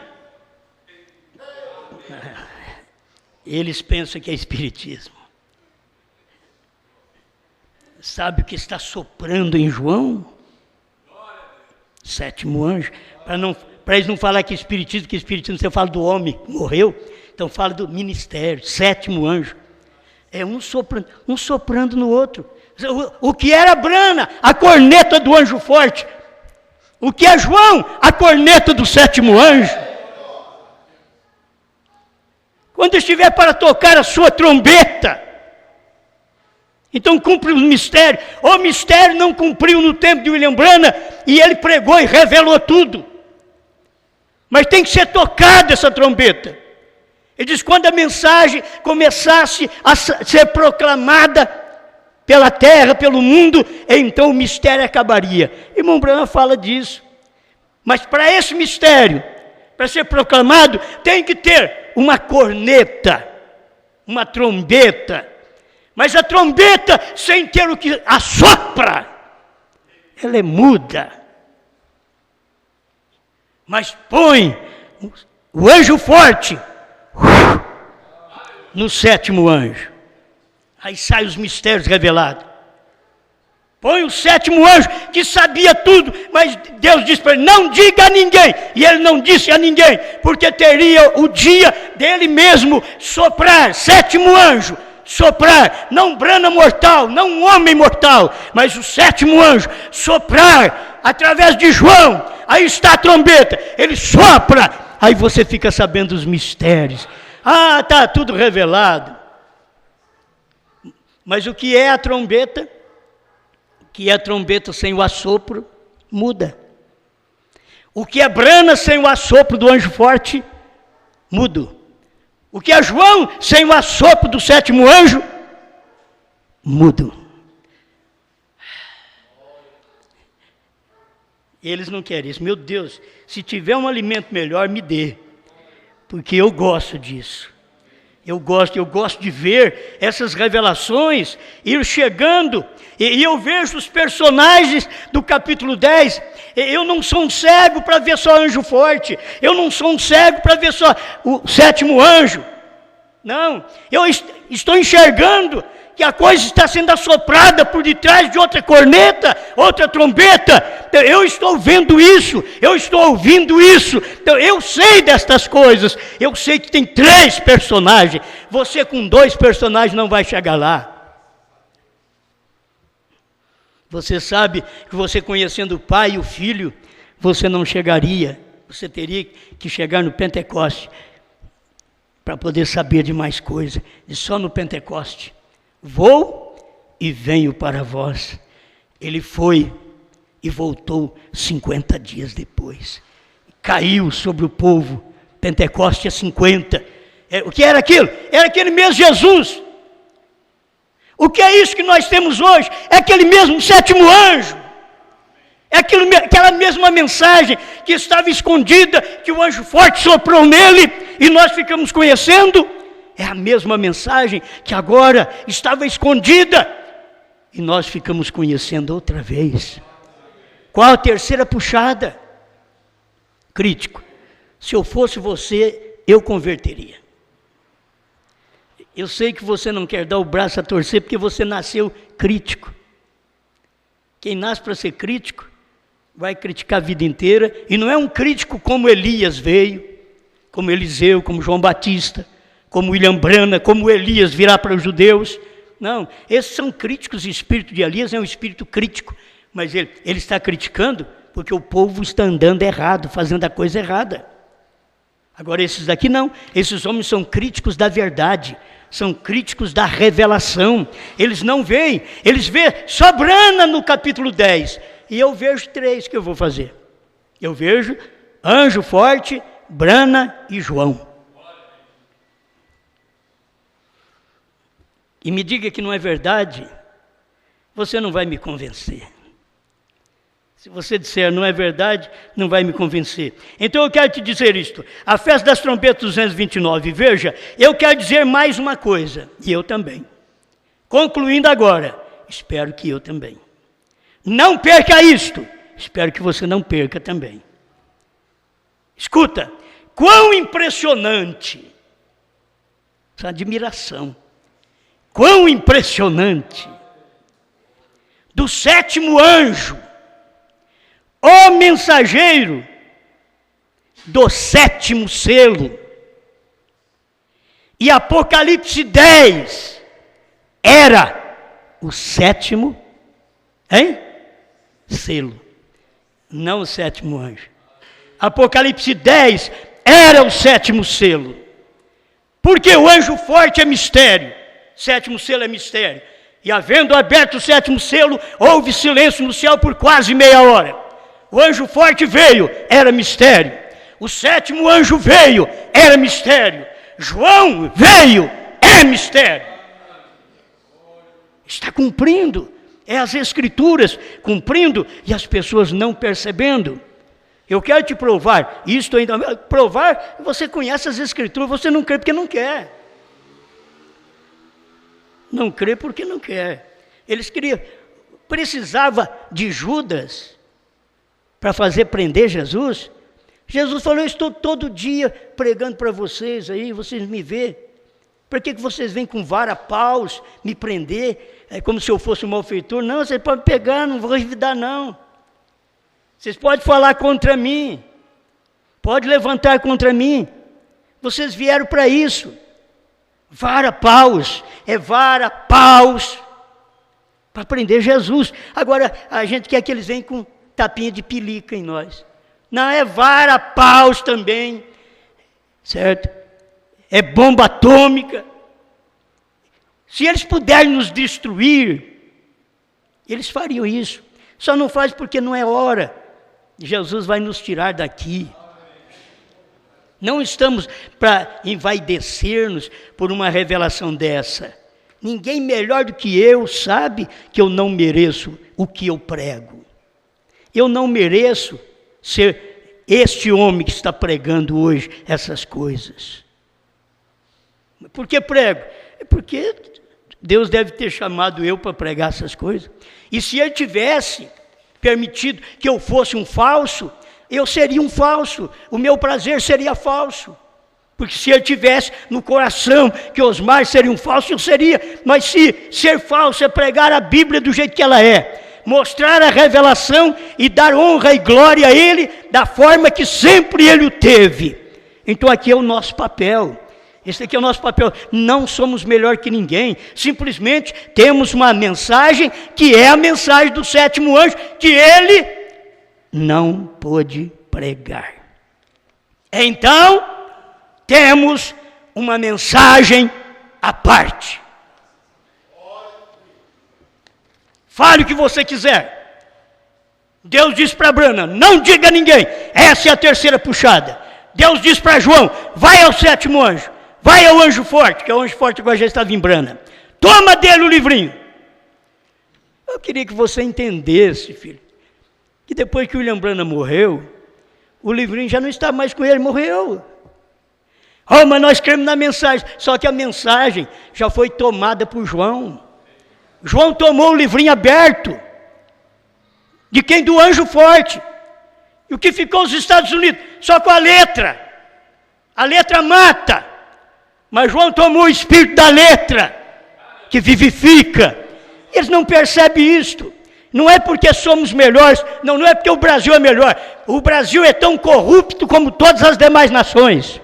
Eles pensam que é espiritismo. Sabe o que está soprando em João? Sétimo anjo. Para eles não falar que espiritismo você fala do homem que morreu. Então fala do ministério, sétimo anjo. É um soprando no outro. O que era Brana? A corneta do anjo forte. O que é João? A corneta do sétimo anjo. Quando estiver para tocar a sua trombeta, então cumpre o mistério. O mistério não cumpriu no tempo de William Branham e ele pregou e revelou tudo. Mas tem que ser tocada essa trombeta. Ele diz, quando a mensagem começasse a ser proclamada pela terra, pelo mundo, então o mistério acabaria. Irmão Branham fala disso. Mas para esse mistério, para ser proclamado, tem que ter uma corneta, uma trombeta. Mas a trombeta, sem ter o que assopra, ela é muda. Mas põe o anjo forte no sétimo anjo. Aí saem os mistérios revelados. Põe o sétimo anjo que sabia tudo, mas Deus disse para ele, não diga a ninguém. E ele não disse a ninguém, porque teria o dia dele mesmo soprar, sétimo anjo, soprar, não Brana mortal, não um homem mortal, mas o sétimo anjo, soprar através de João. Aí está a trombeta, ele sopra, aí você fica sabendo os mistérios. Está tudo revelado. Mas o que é a trombeta? O que é a trombeta sem o assopro? Muda. O que é Brana sem o assopro do anjo forte? Mudo. O que é João sem o assopro do sétimo anjo? Mudo. Eles não querem isso. Meu Deus, se tiver um alimento melhor, me dê. Porque eu gosto disso. Eu gosto de ver essas revelações ir chegando. E eu vejo os personagens do capítulo 10. Eu não sou um cego para ver só anjo forte. Eu não sou um cego para ver só o sétimo anjo. Não, eu estou enxergando que a coisa está sendo assoprada por detrás de outra corneta, outra trombeta. Eu estou vendo isso, eu estou ouvindo isso. Então, eu sei destas coisas. Eu sei que tem 3 personagens. Você com 2 personagens não vai chegar lá. Você sabe que você conhecendo o Pai e o Filho, você não chegaria. Você teria que chegar no Pentecoste para poder saber de mais coisas. E só no Pentecoste. Vou e venho para vós. Ele foi e voltou 50 dias depois. Caiu sobre o povo. Pentecoste é 50. O que era aquilo? Era aquele mesmo Jesus. O que é isso que nós temos hoje? É aquele mesmo sétimo anjo. É aquela mesma mensagem que estava escondida, que o anjo forte soprou nele, e nós ficamos conhecendo, é a mesma mensagem que agora estava escondida, e nós ficamos conhecendo outra vez. Qual a terceira puxada? Crítico. Se eu fosse você, eu converteria. Eu sei que você não quer dar o braço a torcer porque você nasceu crítico. Quem nasce para ser crítico, vai criticar a vida inteira, e não é um crítico como Elias veio, como Eliseu, como João Batista, como William Branham, como Elias virá para os judeus. Não, esses são críticos. O espírito de Elias é um espírito crítico, mas ele está criticando porque o povo está andando errado, fazendo a coisa errada. Agora esses daqui não, esses homens são críticos da verdade, são críticos da revelação. Eles não veem, eles veem só Branham no capítulo 10, e eu vejo 3 que eu vou fazer. Eu vejo Anjo Forte, Branham e João. E me diga que não é verdade, você não vai me convencer. Se você disser não é verdade, não vai me convencer. Então eu quero te dizer isto. A festa das trombetas 229, veja, eu quero dizer mais uma coisa, e eu também. Concluindo agora, espero que eu também. Não perca isto, espero que você não perca também. Escuta, quão impressionante, essa admiração, quão impressionante, do 7º anjo, o mensageiro do 7º selo. E Apocalipse 10 era o 7º, selo, não o 7º anjo. Apocalipse 10 era o 7º selo. Porque o anjo forte é mistério, 7º selo é mistério. E havendo aberto o 7º selo, houve silêncio no céu por quase meia hora. O anjo forte veio, era mistério. O 7º anjo veio, era mistério. João veio, é mistério. Está cumprindo, é as escrituras cumprindo e as pessoas não percebendo. Eu quero te provar, isto ainda, provar, você conhece as escrituras, você não crê porque não quer. Não crê porque não quer. Eles precisava de Judas para fazer prender Jesus. Jesus falou, eu estou todo dia pregando para vocês aí, vocês me vêem. Por que vocês vêm com vara, paus, me prender? É como se eu fosse um malfeitor. Não, vocês podem pegar, não vou revidar não. Vocês podem falar contra mim. Pode levantar contra mim. Vocês vieram para isso. Vara, paus, vara, paus, para prender Jesus. Agora, a gente quer que eles venham com tapinha de pelica em nós. Não, é vara, paus também, certo? É bomba atômica. Se eles puderem nos destruir, eles fariam isso. Só não faz porque não é hora. Jesus vai nos tirar daqui. Não estamos para envaidecer-nos por uma revelação dessa. Ninguém melhor do que eu sabe que eu não mereço o que eu prego. Eu não mereço ser este homem que está pregando hoje essas coisas. Por que prego? É porque Deus deve ter chamado eu para pregar essas coisas. E se Ele tivesse permitido que eu fosse um falso, eu seria um falso, o meu prazer seria falso. Porque se Ele tivesse no coração que Osmar seria um falso, eu seria. Mas se ser falso é pregar a Bíblia do jeito que ela é, mostrar a revelação e dar honra e glória a Ele da forma que sempre Ele o teve. Então aqui é o nosso papel. Esse aqui é o nosso papel. Não somos melhor que ninguém. Simplesmente temos uma mensagem que é a mensagem do 7º anjo, que ele não pôde pregar. Então, temos uma mensagem à parte. Fale o que você quiser. Deus disse para Branham, não diga a ninguém. Essa é a terceira puxada. Deus disse para João, vai ao 7º anjo. Vai ao anjo forte, que é o anjo forte agora já estava em Branham. Toma dele o livrinho. Eu queria que você entendesse, filho, que depois que o William Branham morreu, o livrinho já não está mais com ele, morreu. Oh, mas nós cremos na mensagem. Só que a mensagem já foi tomada por João. João tomou o livrinho aberto. De quem? Do anjo forte. E o que ficou os Estados Unidos? Só com a letra. A letra mata. Mas João tomou o espírito da letra, que vivifica. Eles não percebem isto. Não é porque somos melhores, não é porque o Brasil é melhor. O Brasil é tão corrupto como todas as demais nações.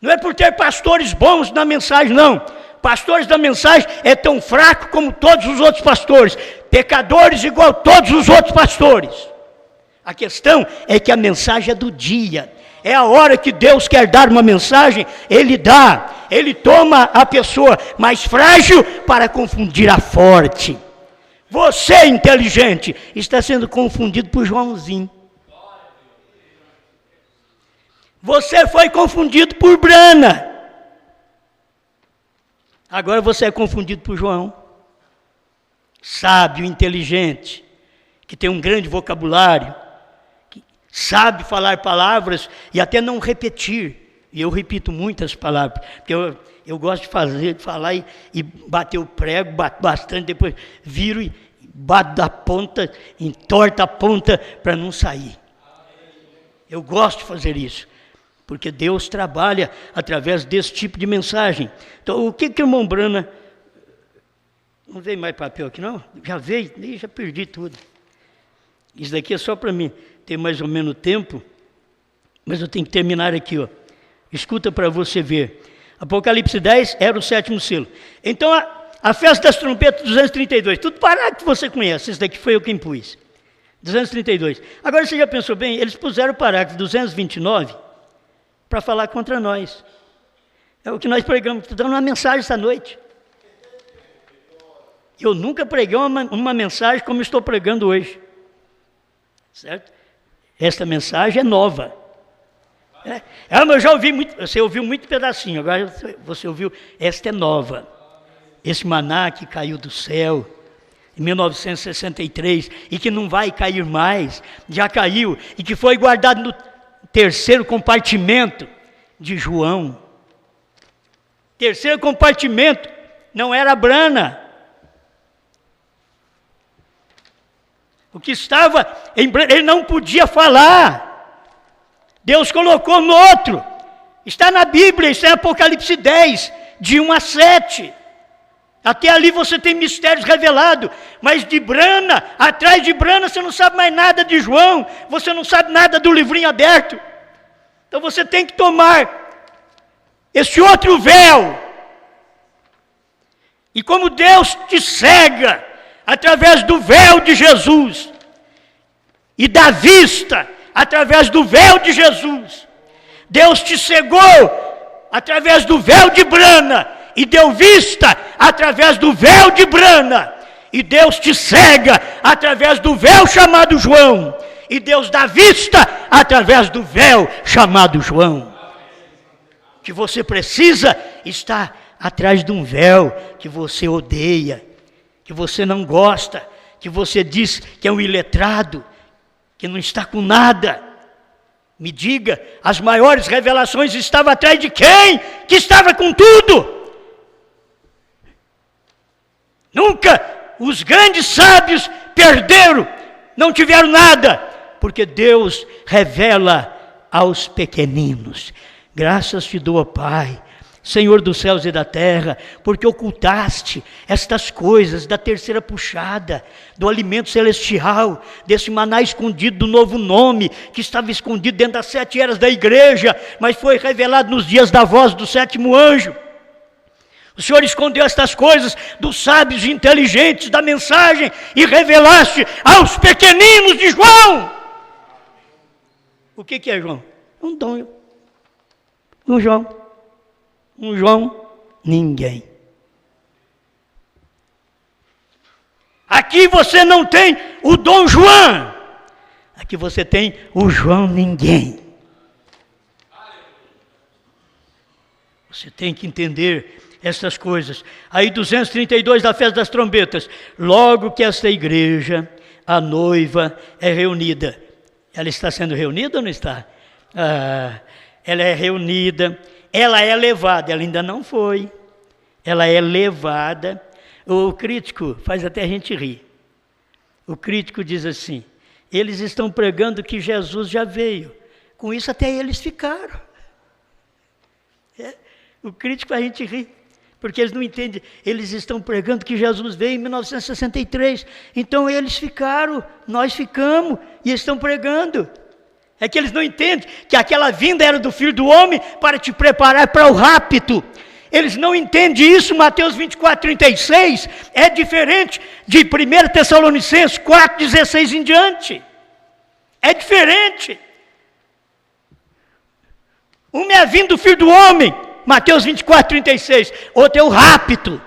Não é por ter pastores bons na mensagem, não. Pastores da mensagem é tão fraco como todos os outros pastores. Pecadores igual todos os outros pastores. A questão é que a mensagem é do dia. É a hora que Deus quer dar uma mensagem, Ele dá. Ele toma a pessoa mais frágil para confundir a forte. Você, inteligente, está sendo confundido por Joãozinho. Você foi confundido por Brana. Agora você é confundido por João. Sábio, inteligente, que tem um grande vocabulário, que sabe falar palavras e até não repetir. E eu repito muitas palavras, porque eu gosto de falar e bater o prego, bato bastante, depois viro e bato da ponta, entorto a ponta para não sair. Eu gosto de fazer isso. Porque Deus trabalha através desse tipo de mensagem. Então, o que o irmão Brana... Não veio mais papel aqui, não? Já veio, já perdi tudo. Isso daqui é só para mim ter mais ou menos tempo, mas eu tenho que terminar aqui, ó. Escuta para você ver. Apocalipse 10 era o 7º selo. Então, a festa das trompetas 232, tudo parado que você conhece, isso daqui foi eu quem pus. 232. Agora, você já pensou bem? Eles puseram o parágrafo 229... para falar contra nós. É o que nós pregamos, estou dando uma mensagem essa noite. Eu nunca preguei uma mensagem como estou pregando hoje. Certo? Esta mensagem é nova. Mas eu já ouvi muito, você ouviu muito pedacinho, agora você ouviu, esta é nova. Esse maná que caiu do céu em 1963 e que não vai cair mais, já caiu, e que foi guardado no terceiro compartimento de João. Terceiro compartimento não era Brana. O que estava em Brana, ele não podia falar. Deus colocou no outro. Está na Bíblia, está em Apocalipse 10, de 1 a 7. Até ali você tem mistérios revelados, mas de Brana, atrás de Brana você não sabe mais nada de João, você não sabe nada do livrinho aberto. Então você tem que tomar esse outro véu. E como Deus te cega através do véu de Jesus, e dá vista através do véu de Jesus, Deus te cegou através do véu de Brana, e deu vista através do véu de Brana, e Deus te cega através do véu chamado João, e Deus dá vista através do véu chamado João. Que você precisa estar atrás de um véu que você odeia, que você não gosta, que você diz que é um iletrado, que não está com nada. Me diga, as maiores revelações estavam atrás de quem? Que estava com tudo. Nunca os grandes sábios perderam, não tiveram nada, porque Deus revela aos pequeninos. Graças te dou, ó Pai, Senhor dos céus e da terra, porque ocultaste estas coisas da terceira puxada, do alimento celestial, desse maná escondido do novo nome, que estava escondido dentro das 7 eras da igreja, mas foi revelado nos dias da voz do 7º anjo. O Senhor escondeu estas coisas dos sábios e inteligentes da mensagem e revelaste aos pequeninos de João. O que é João? Um dom. Um João, ninguém. Aqui você não tem o Dom João. Aqui você tem o João ninguém. Você tem que entender essas coisas. Aí 232 da festa das trombetas. Logo que esta igreja, a noiva, é reunida. Ela está sendo reunida ou não está? Ela é reunida, ela é levada, ela ainda não foi. Ela é levada. O crítico faz até a gente rir. O crítico diz assim: eles estão pregando que Jesus já veio. Com isso até eles ficaram. O crítico a gente ri, porque eles não entendem. Eles estão pregando que Jesus veio em 1963. Então eles ficaram, nós ficamos e estão pregando. É que eles não entendem que aquela vinda era do Filho do Homem para te preparar para o rapto. Eles não entendem isso. Mateus 24:36 é diferente de 1 Tessalonicenses 4:16 em diante. É diferente. Uma é a vinda do Filho do Homem, Mateus 24:36. Outro é o rapto.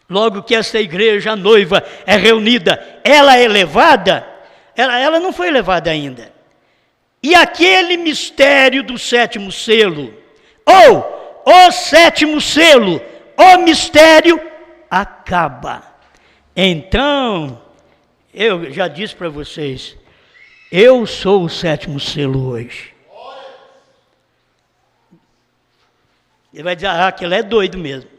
Logo que essa igreja, a noiva, é reunida, ela é levada, ela não foi levada ainda. E aquele mistério do sétimo selo, ou o sétimo selo, o mistério acaba. Então, eu já disse para vocês, eu sou o sétimo selo hoje. Ele vai dizer, aquele é doido mesmo.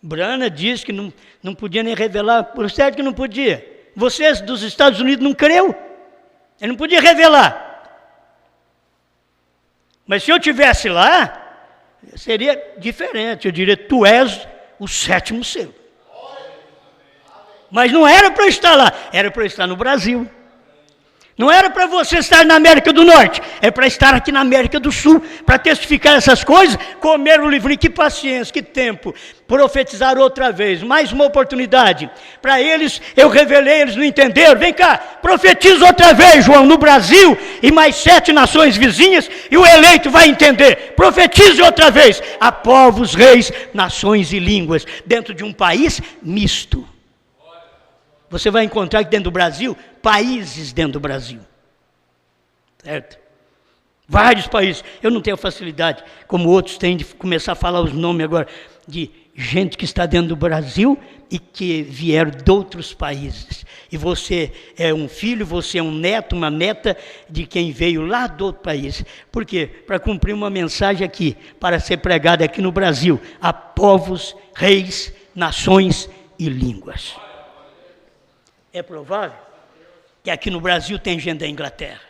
Brana disse que não podia nem revelar, por certo que não podia. Vocês dos Estados Unidos não creu? Ele não podia revelar. Mas se eu estivesse lá, seria diferente. Eu diria, tu és o sétimo selo. Mas não era para eu estar lá, era para eu estar no Brasil. Não era para você estar na América do Norte, é para estar aqui na América do Sul, para testificar essas coisas, comer o livrinho. Que paciência, que tempo, profetizar outra vez, mais uma oportunidade. Para eles, eu revelei, eles não entenderam. Vem cá, profetiza outra vez, João, no Brasil e mais 7 nações vizinhas, e o eleito vai entender. Profetize outra vez, a povos, reis, nações e línguas, dentro de um país misto. Você vai encontrar aqui dentro do Brasil, países dentro do Brasil. Certo? Vários países. Eu não tenho facilidade, como outros têm, de começar a falar os nomes agora, de gente que está dentro do Brasil e que vieram de outros países. E você é um filho, você é um neto, uma neta de quem veio lá do outro país. Por quê? Para cumprir uma mensagem aqui, para ser pregada aqui no Brasil, a povos, reis, nações e línguas. É provável que aqui no Brasil tem gente da Inglaterra.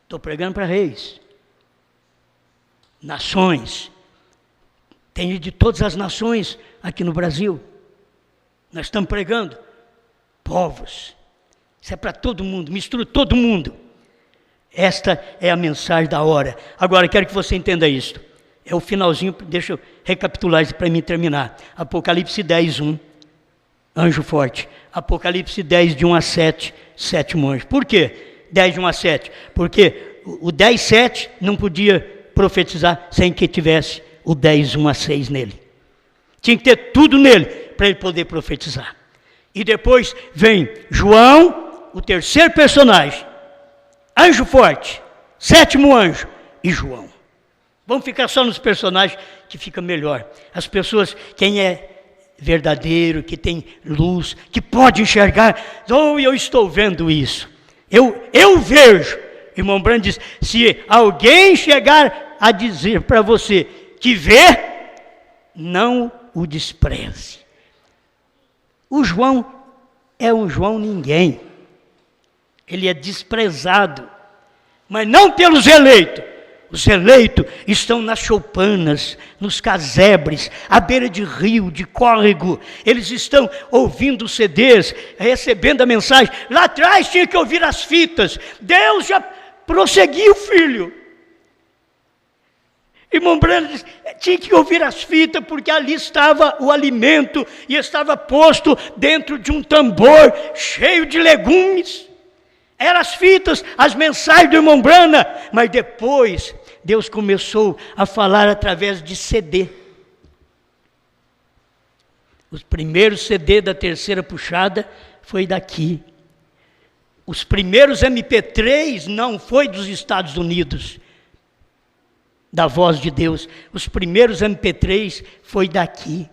Estou pregando para reis, nações. Tem de todas as nações aqui no Brasil. Nós estamos pregando povos. Isso é para todo mundo, mistura todo mundo. Esta é a mensagem da hora. Agora, quero que você entenda isto. É o finalzinho, deixa eu recapitular isso para mim terminar. Apocalipse 10:1. Anjo forte. Apocalipse 10, de 1 a 7, sétimo anjo. Por quê? 10, de 1 a 7. Porque o 10, 7 não podia profetizar sem que tivesse o 10, 1 a 6 nele. Tinha que ter tudo nele para ele poder profetizar. E depois vem João, o terceiro personagem. Anjo forte, sétimo anjo e João. Vamos ficar só nos personagens que fica melhor. As pessoas, quem é verdadeiro, que tem luz, que pode enxergar. Eu estou vendo isso. Eu vejo. Irmão Brando diz, se alguém chegar a dizer para você que vê, não o despreze. O João é um João ninguém. Ele é desprezado, mas não pelos eleitos. Os eleitos estão nas choupanas, nos casebres, à beira de rio, de córrego. Eles estão ouvindo CDs, recebendo a mensagem. Lá atrás tinha que ouvir as fitas. Deus já prosseguiu, filho. Irmão Brando disse, tinha que ouvir as fitas, porque ali estava o alimento e estava posto dentro de um tambor cheio de legumes. Eram as fitas, as mensagens do irmão Brana, mas depois Deus começou a falar através de CD. Os primeiros CD da terceira puxada foi daqui. Os primeiros MP3 não foi dos Estados Unidos, da voz de Deus. Os primeiros MP3 foi daqui.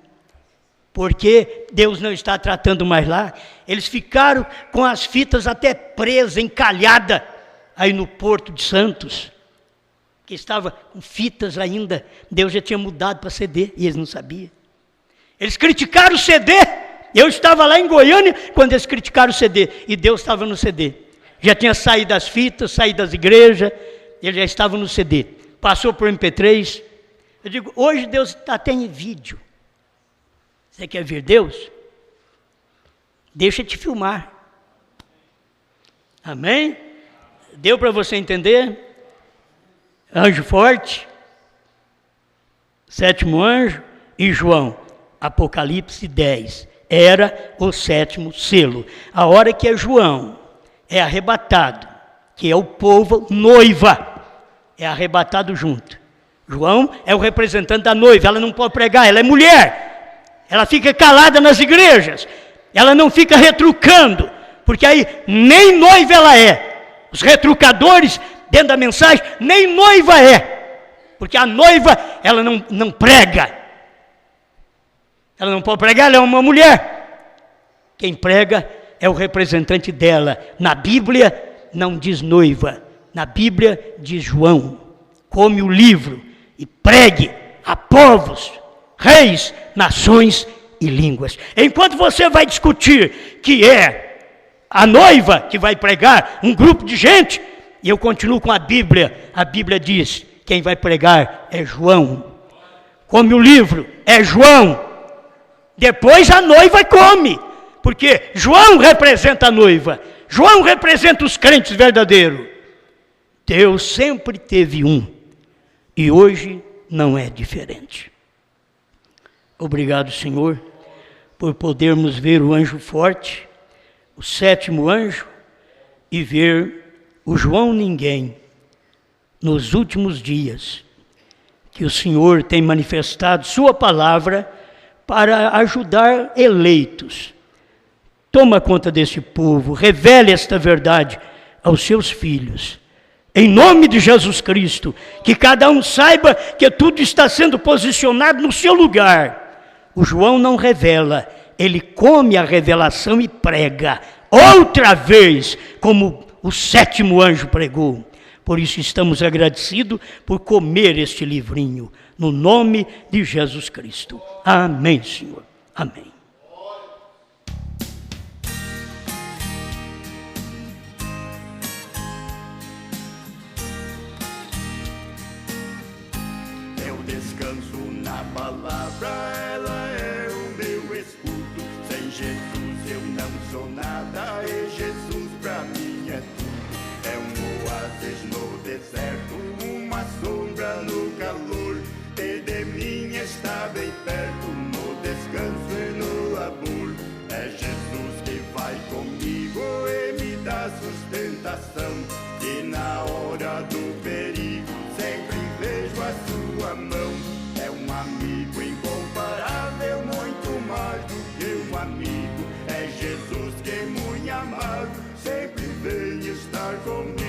porque Deus não está tratando mais lá. Eles ficaram com as fitas até presas, encalhadas, aí no Porto de Santos, que estava com fitas ainda. Deus já tinha mudado para CD, e eles não sabiam. Eles criticaram o CD. Eu estava lá em Goiânia, quando eles criticaram o CD, e Deus estava no CD. Já tinha saído das fitas, saído das igrejas, ele já estava no CD. Passou por MP3. Eu digo, hoje Deus está até em vídeo. Você quer ver Deus? Deixa eu te filmar. Amém? Deu para você entender? Anjo forte, sétimo anjo, e João, Apocalipse 10. Era o sétimo selo. A hora que é João é arrebatado, que é o povo noiva, é arrebatado junto. João é o representante da noiva, ela não pode pregar, ela é mulher. Ela fica calada nas igrejas, ela não fica retrucando, porque aí nem noiva ela é. Os retrucadores dentro da mensagem, nem noiva é, porque a noiva ela não prega. Ela não pode pregar, ela é uma mulher. Quem prega é o representante dela. Na Bíblia não diz noiva, na Bíblia diz João. Come o livro e pregue a povos, reis, nações e línguas. Enquanto você vai discutir que é a noiva que vai pregar, um grupo de gente, e eu continuo com a Bíblia diz, quem vai pregar é João. Come o livro, é João. Depois a noiva come, porque João representa a noiva, João representa os crentes verdadeiros. Deus sempre teve um, e hoje não é diferente. Obrigado, Senhor, por podermos ver o anjo forte, o sétimo anjo, e ver o João ninguém nos últimos dias, que o Senhor tem manifestado sua palavra para ajudar eleitos. Toma conta desse povo, revele esta verdade aos seus filhos. Em nome de Jesus Cristo, que cada um saiba que tudo está sendo posicionado no seu lugar. O João não revela, ele come a revelação e prega. Outra vez, como o sétimo anjo pregou. Por isso estamos agradecidos por comer este livrinho, no nome de Jesus Cristo. Amém, Senhor. Amém. Eu descanso na palavra, ela é o meu escudo. Sem Jesus eu não sou nada, e Jesus pra mim é tudo. É um oásis no deserto, uma sombra no calor, e de mim está bem perto, no descanso e no amor. É Jesus que vai comigo e me dá sustentação, e na hora do perigo sempre vejo a sua mão. É um amigo incomparável, muito mais do que um amigo. É Jesus que é muito amado, sempre vem estar comigo.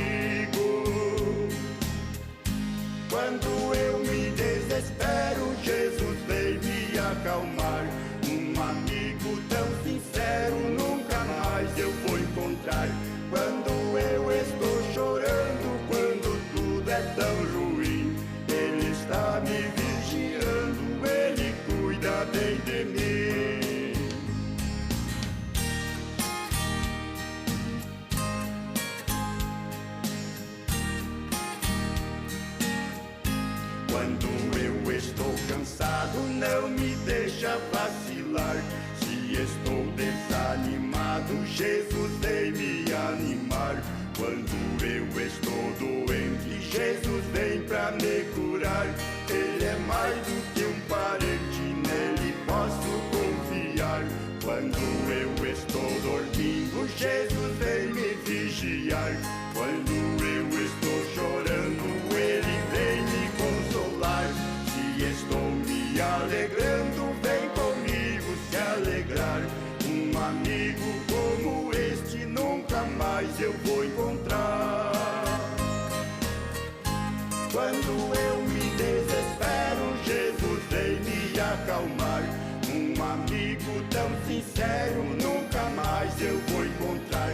Quando eu me desespero, Jesus vem me acalmar. Um amigo tão sincero, nunca mais eu vou encontrar. Quando eu estou chorando, quando tudo é tão ruim, Ele está me vigiando, Ele cuida bem de mim. Quando eu estou cansado, não me deixa vacilar. Se estou desanimado, Jesus vem me animar. Quando eu estou doente, Jesus vem pra me curar. Ele é mais do que um parente, nele posso confiar. Quando eu estou dormindo, Jesus vem me vigiar. Quando eu estou chorando, Ele vem me consolar. Se estou me alegrando, vem comigo se alegrar. Um amigo como este nunca mais eu vou encontrar. Quando eu me desespero, Jesus vem me acalmar. Um amigo tão sincero nunca mais eu vou encontrar.